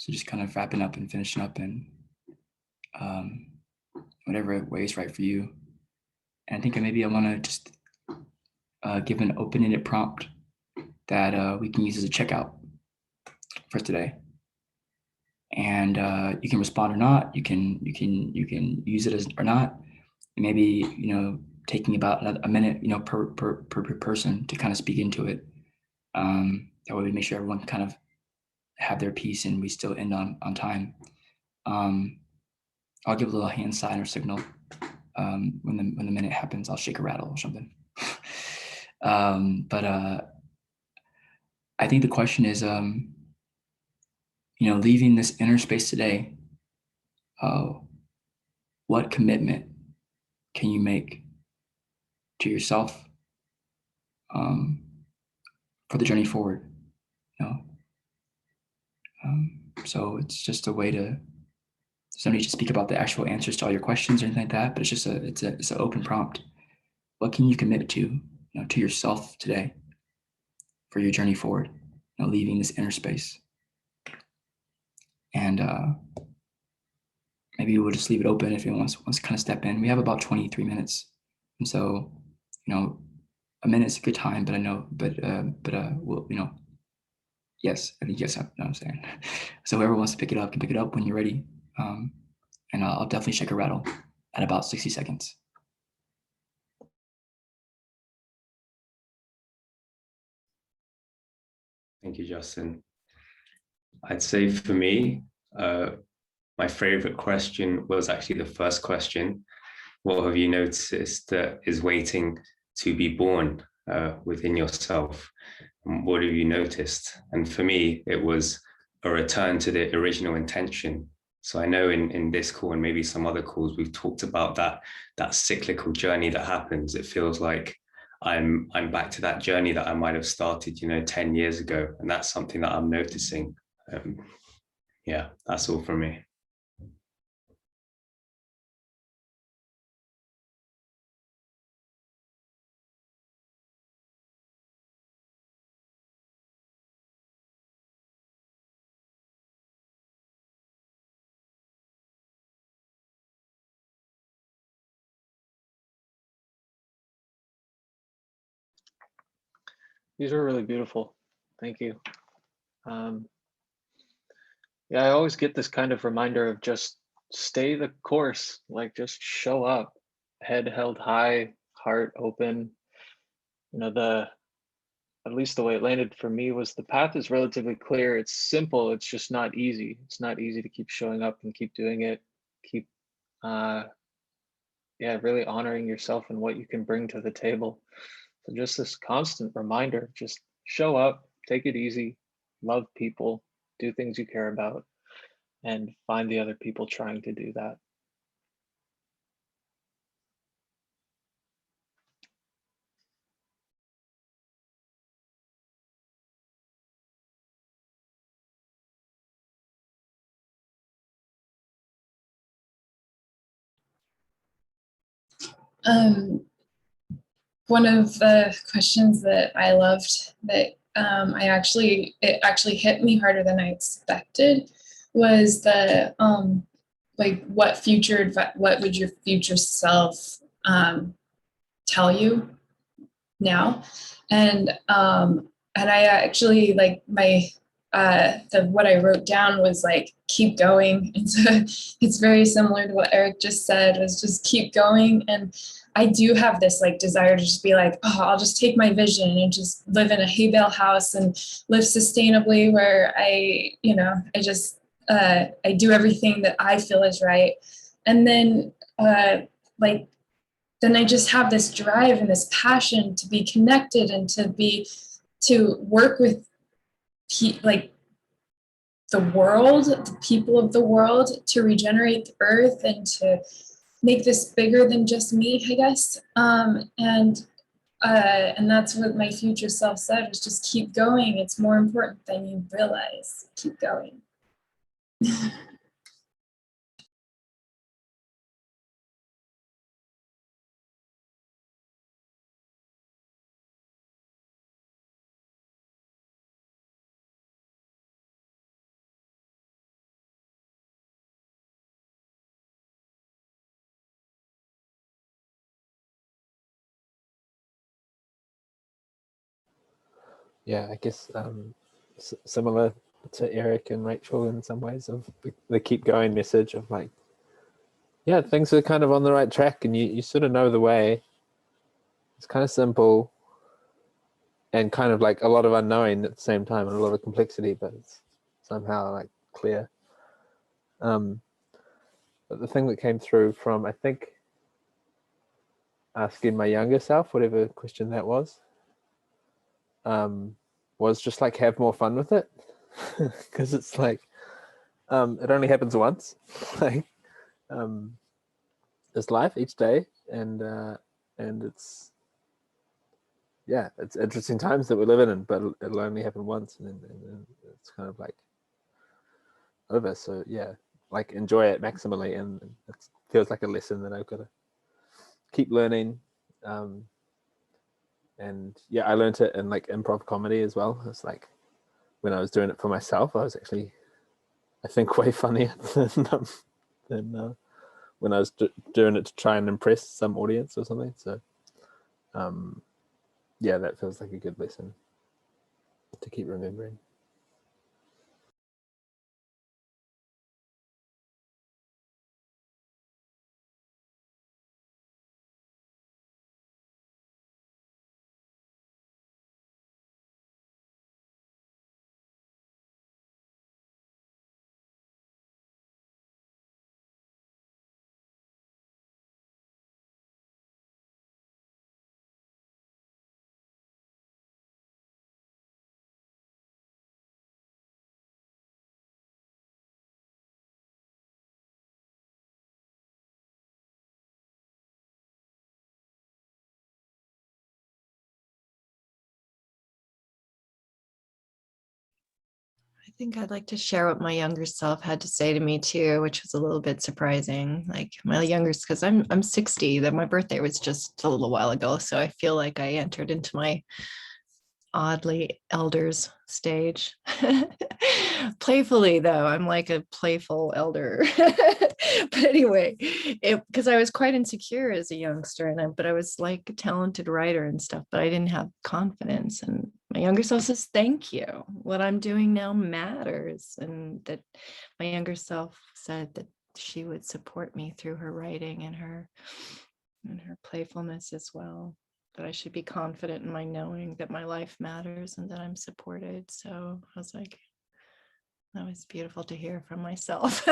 So just kind of wrapping up and finishing up and whatever way is right for you. And I think maybe I want to just give an open-ended prompt that we can use as a checkout for today. And you can respond or not. You can use it as or not. And maybe taking about a minute per person to kind of speak into it. That way we make sure everyone can kind of have their piece and we still end on time. I'll give a little hand sign or signal when the minute happens. I'll shake a rattle or something. But I think the question is, leaving this inner space today, what commitment can you make to yourself for the journey forward? So it's just a way to, somebody to speak about the actual answers to all your questions or anything like that, but it's just it's an open prompt. What can you commit to, to yourself today for your journey forward, leaving this inner space? And maybe we'll just leave it open if anyone wants to kind of step in. We have about 23 minutes. And so, a minute's a good time, but I know, we'll, yes, I think yes, I know what I'm saying. So whoever wants to pick it up can pick it up when you're ready. And I'll definitely shake a rattle at about 60 seconds. Thank you, Justin. I'd say for me, my favorite question was actually the first question. What have you noticed that is waiting to be born within yourself? And what have you noticed? And for me, it was a return to the original intention. So I know in this call and maybe some other calls, we've talked about that cyclical journey that happens. It feels like I'm back to that journey that I might have started, 10 years ago. And that's something that I'm noticing. Yeah, that's all from me. These are really beautiful. Thank you. Yeah, I always get this kind of reminder of just stay the course, like just show up, head held high, heart open. At least the way it landed for me was the path is relatively clear. It's simple. It's just not easy. It's not easy to keep showing up and keep doing it. Keep, really honoring yourself and what you can bring to the table. So just this constant reminder, just show up, take it easy, love people, do things you care about, and find the other people trying to do that. One of the questions that I loved that it actually hit me harder than I expected was the what would your future self tell you now? And I actually what I wrote down was like, keep going. And so it's very similar to what Eric just said, was just keep going. And I do have this desire to just be like, oh, I'll just take my vision and just live in a hay bale house and live sustainably, where I do everything that I feel is right. And then then I just have this drive and this passion to be connected and to work with the world, the people of the world, to regenerate the earth and to make this bigger than just me, I guess. And that's what my future self said, was just keep going. It's more important than you realize. Keep going. yeah, I guess similar to Eric and Rachel in some ways, of the keep going message of like, yeah, things are kind of on the right track, and you sort of know the way. It's kind of simple and kind of like a lot of unknowing at the same time, and a lot of complexity, but it's somehow like clear. But the thing that came through from, I think, asking my younger self, whatever question that was just like have more fun with it, because it's like it only happens once. Like it's life each day, and it's it's interesting times that we're living in, but it'll only happen once, and then it's kind of like over. So yeah, like enjoy it maximally, and it feels like a lesson that I've got to keep learning. And yeah, I learned it in like improv comedy as well. It's like when I was doing it for myself, I was actually, I think, way funnier than when I was doing it to try and impress some audience or something. So yeah, that feels like a good lesson to keep remembering. I think I'd like to share what my younger self had to say to me too, which was a little bit surprising. Like my younger, because I'm 60, that my birthday was just a little while ago. So I feel like I entered into my oddly elders stage. Playfully though, I'm like a playful elder. But anyway, because I was quite insecure as a youngster, but I was like a talented writer and stuff, but I didn't have confidence. And my younger self says, thank you. What I'm doing now matters. And that my younger self said that she would support me through her writing and her playfulness as well. That I should be confident in my knowing that my life matters and that I'm supported. So I was like, that was beautiful to hear from myself.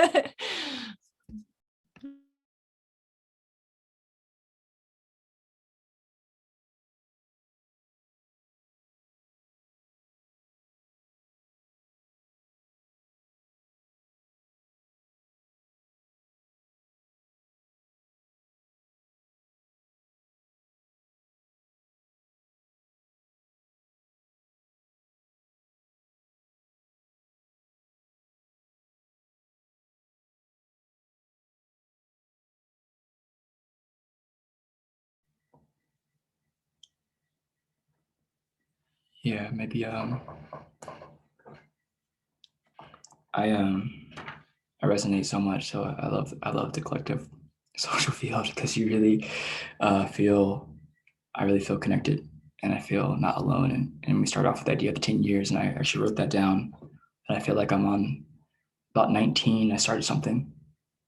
Yeah, maybe I resonate so much. So I love the collective social field, because you really I really feel connected, and I feel not alone. And we start off with the idea of the 10 years, and I actually wrote that down. And I feel like I'm on about 19. I started something.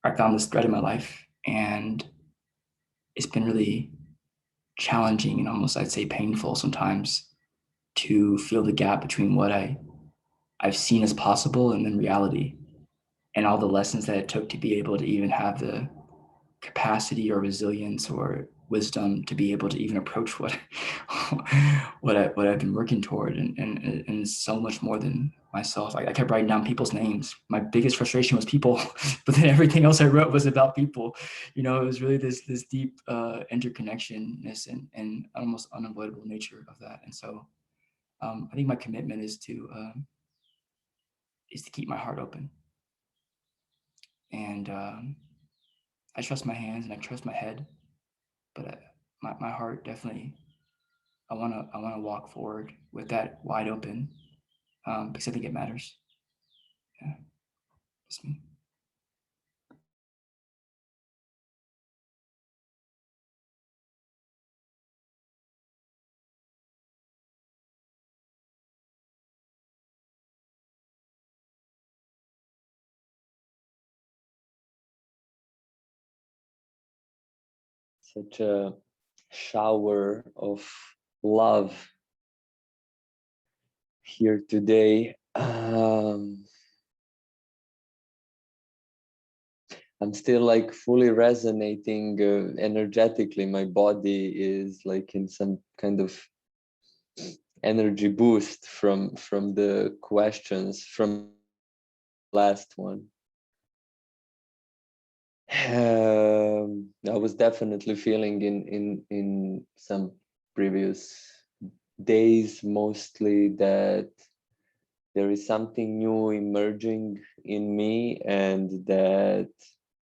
I found this thread in my life, and it's been really challenging and almost, I'd say, painful sometimes to feel the gap between what I've seen as possible and then reality, and all the lessons that it took to be able to even have the capacity or resilience or wisdom to be able to even approach what I've been working toward, and so much more than myself. I kept writing down people's names. My biggest frustration was people, but then everything else I wrote was about people. It was really this deep interconnectionness and almost unavoidable nature of that. And so I think my commitment is to keep my heart open, and I trust my hands and I trust my head, but my heart definitely, I want to walk forward with that wide open, because I think it matters. Yeah, that's me. such a shower of love here today. I'm still like fully resonating energetically. My body is like in some kind of energy boost from the questions from last one. I was definitely feeling in some previous days mostly that there is something new emerging in me, and that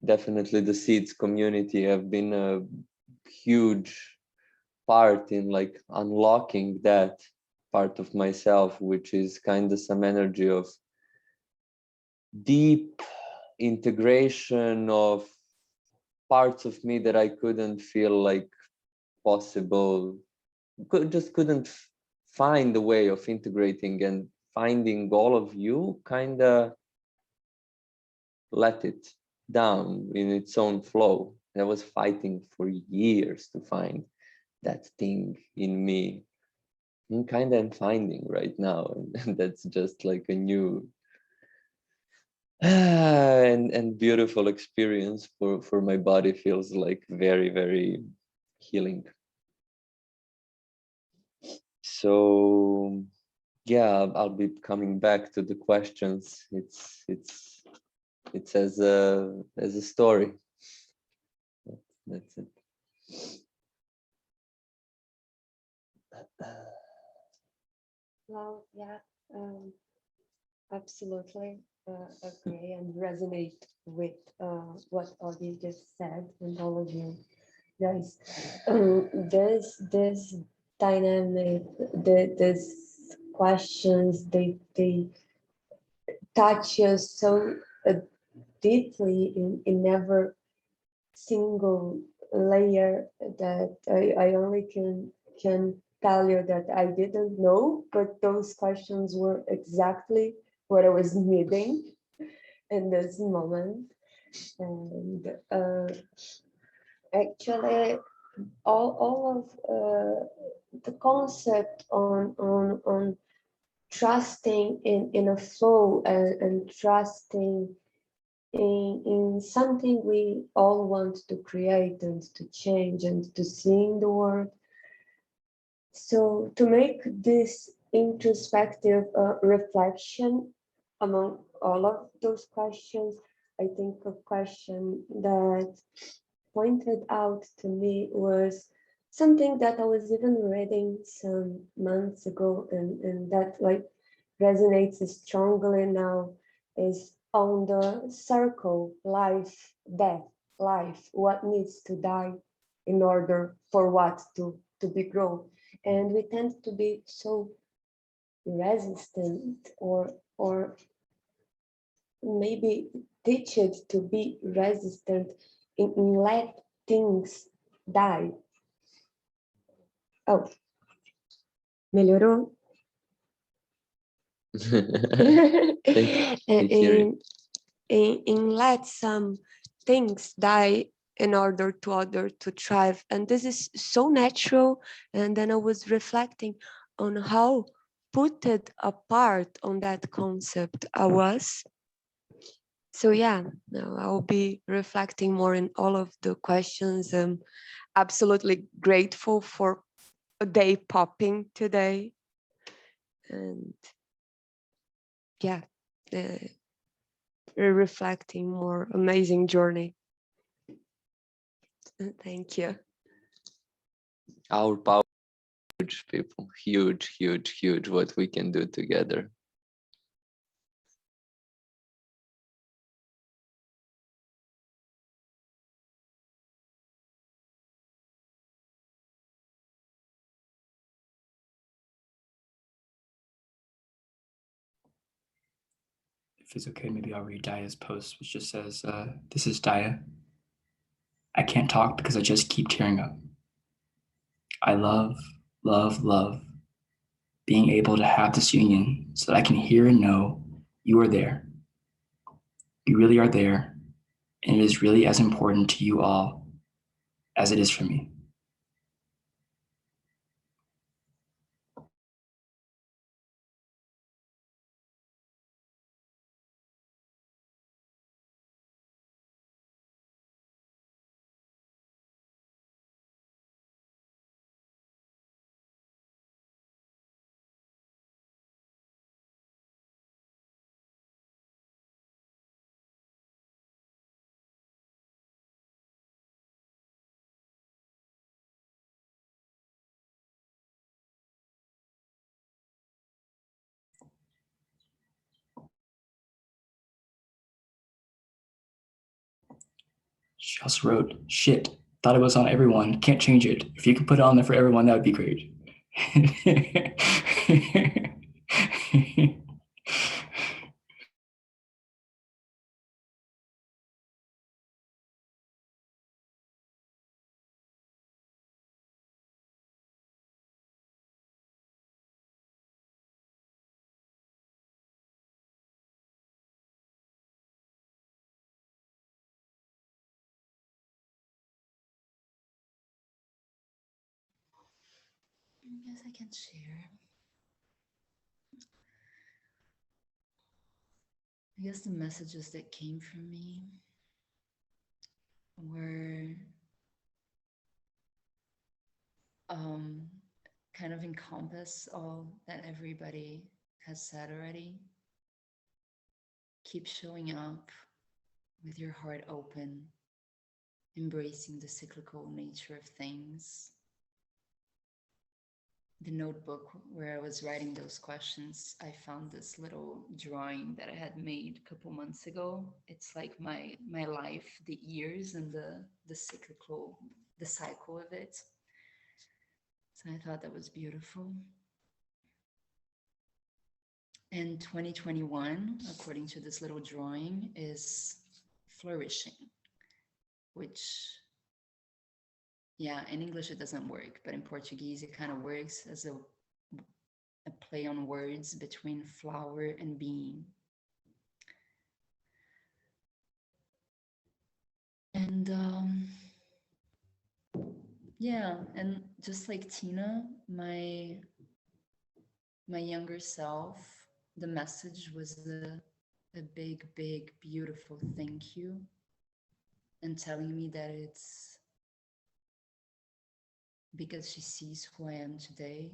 definitely the seeds community have been a huge part in like unlocking that part of myself, which is kind of some energy of deep integration of parts of me that I couldn't feel like possible, couldn't find a way of integrating, and finding all of you kind of let it down in its own flow. And I was fighting for years to find that thing in me, and kind of am finding right now. And that's just like a new and beautiful experience for my body. Feels like very, very healing. So yeah, I'll be coming back to the questions. It's as a story. That's it. Well, yeah, absolutely agree and resonate with what Audie just said, and all of you guys. This dynamic, this questions, they touch us so deeply in every single layer that I only can tell you that I didn't know, but those questions were exactly what I was needing in this moment. And actually, all of the concept on trusting in a flow, and trusting in something we all want to create and to change and to see in the world. So to make this introspective reflection among all of those questions, I think a question that pointed out to me was something that I was even reading some months ago, and that like resonates strongly now, is on the circle, life, death, life, what needs to die in order for what to be grown. And we tend to be so resistant, or maybe teach it to be resistant in let things die. Oh, melhorou? in let some things die in order to other to thrive, and this is so natural. And then I was reflecting on how put it apart on that concept I was. So yeah, now I'll be reflecting more in all of the questions. I'm absolutely grateful for a day popping today, and yeah, reflecting more amazing journey. Thank you. Our power, huge, people, huge, huge, huge, what we can do together. If it's okay, maybe I'll read Daya's post, which just says, this is Daya. I can't talk because I just keep tearing up. I love, love, love being able to have this union so that I can hear and know you are there. You really are there, and it is really as important to you all as it is for me. She also wrote, shit, thought it was on everyone, can't change it. If you could put it on there for everyone, that would be great. I guess I can share. I guess the messages that came from me were kind of encompass all that everybody has said already. Keep showing up with your heart open, embracing the cyclical nature of things. The notebook where I was writing those questions, I found this little drawing that I had made a couple months ago. It's like my life, the years and the cycle of it. So I thought that was beautiful. And 2021, according to this little drawing, is flourishing, which, yeah, in English it doesn't work, but in Portuguese it kind of works as a play on words between flower and being. And yeah, and just like Tina, my younger self, the message was a big, big, beautiful thank you, and telling me that it's because she sees who I am today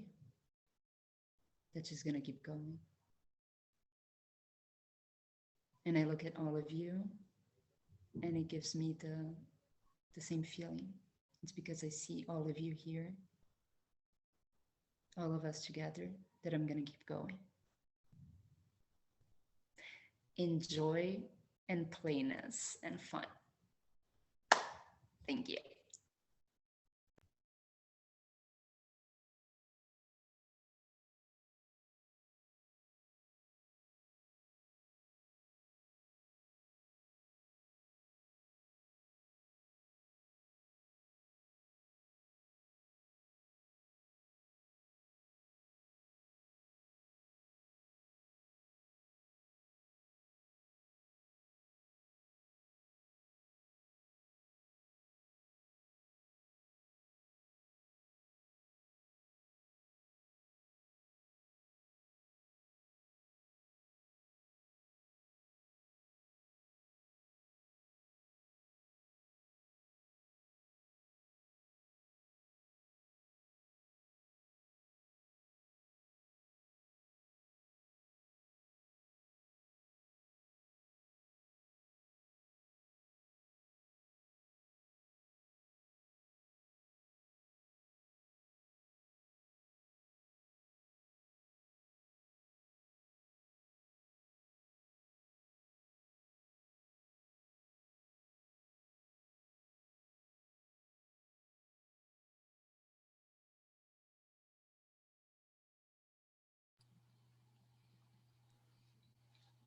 that she's gonna keep going. And I look at all of you and it gives me the same feeling. It's because I see all of you here, all of us together, that I'm gonna keep going. In joy and plainness and fun. Thank you.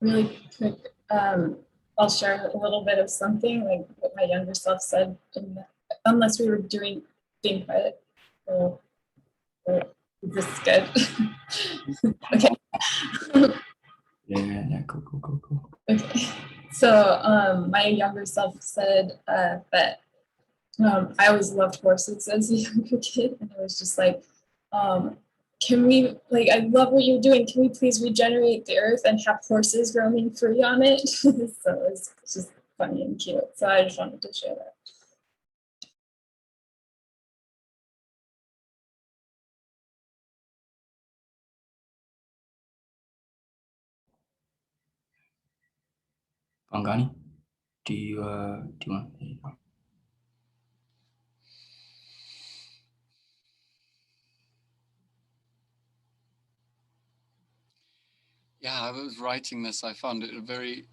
Really quick, I'll share a little bit of something like what my younger self said, unless we were being quiet. This is good. Okay. Yeah, cool. Okay. So my younger self said that I always loved horses as a younger kid, and I was just like, can we, like, I love what you're doing. Can we please regenerate the earth and have horses roaming free on it? So it's just funny and cute. So I just wanted to share that. Bangani, do you want? Yeah, I was writing this. I found it a very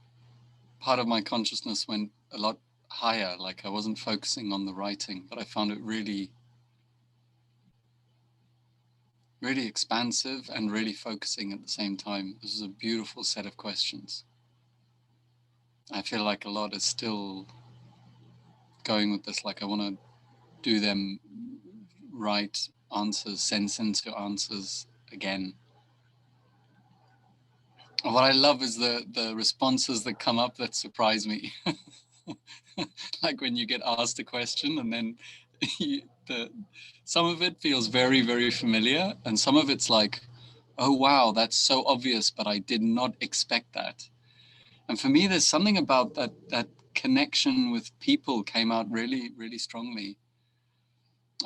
part of my consciousness went a lot higher. Like I wasn't focusing on the writing, but I found it really, really expansive and really focusing at the same time. This is a beautiful set of questions. I feel like a lot is still going with this. Like I want to do them right answers, sense into answers again. What I love is the responses that come up that surprise me. Like when you get asked a question and then some of it feels very, very familiar, and some of it's like, oh wow, that's so obvious, but I did not expect that. And for me, there's something about that connection with people came out really, really strongly.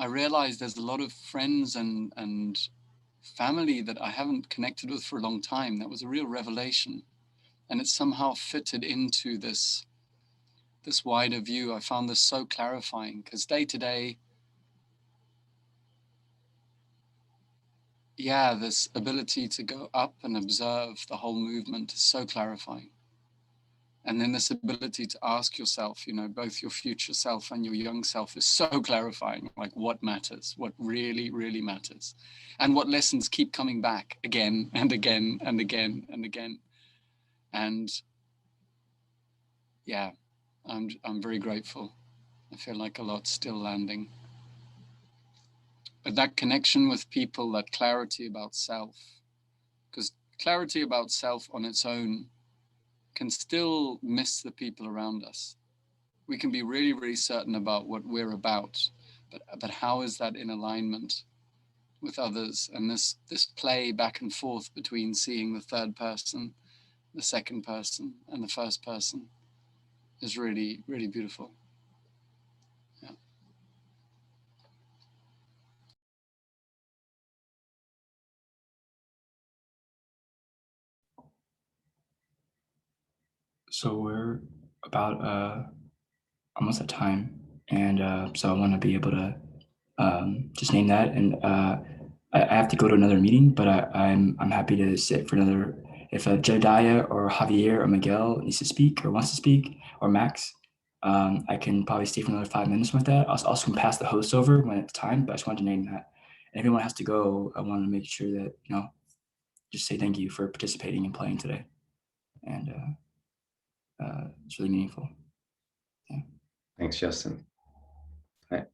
I realized there's a lot of friends and family that I haven't connected with for a long time. That was a real revelation. And it somehow fitted into this wider view. I found this so clarifying because day to day, yeah, this ability to go up and observe the whole movement is so clarifying. And then this ability to ask yourself, you know, both your future self and your young self is so clarifying, like what matters, what really, really matters, and what lessons keep coming back again and again and again and again. And yeah, I'm very grateful. I feel like a lot's still landing. But that connection with people, that clarity about self, because clarity about self on its own can still miss the people around us. We can be really, really certain about what we're about, but how is that in alignment with others? And this play back and forth between seeing the third person, the second person, and the first person is really, really beautiful. Yeah. So we're about almost at time, and so I want to be able to just name that. And I have to go to another meeting, but I'm happy to sit for another. If Jedediah or Javier or Miguel needs to speak or wants to speak, or Max, I can probably stay for another 5 minutes with that. I also can pass the host over when it's time, but I just wanted to name that. And if anyone has to go, I want to make sure that, you know, just say thank you for participating and playing today. And it's really meaningful. Yeah. Thanks, Justin. Right.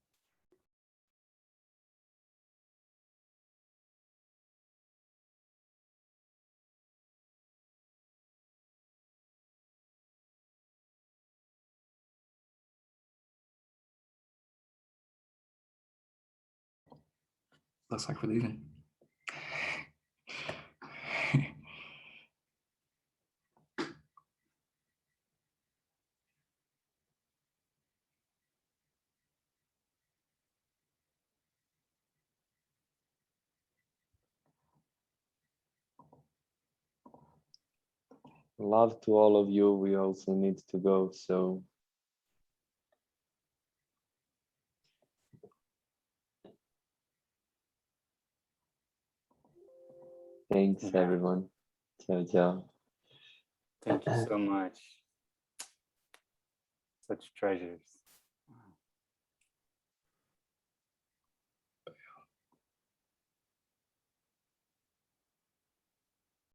Looks like we're leaving. Love to all of you. We also need to go, so thanks everyone. Ciao, ciao. Thank you so much. Such treasures.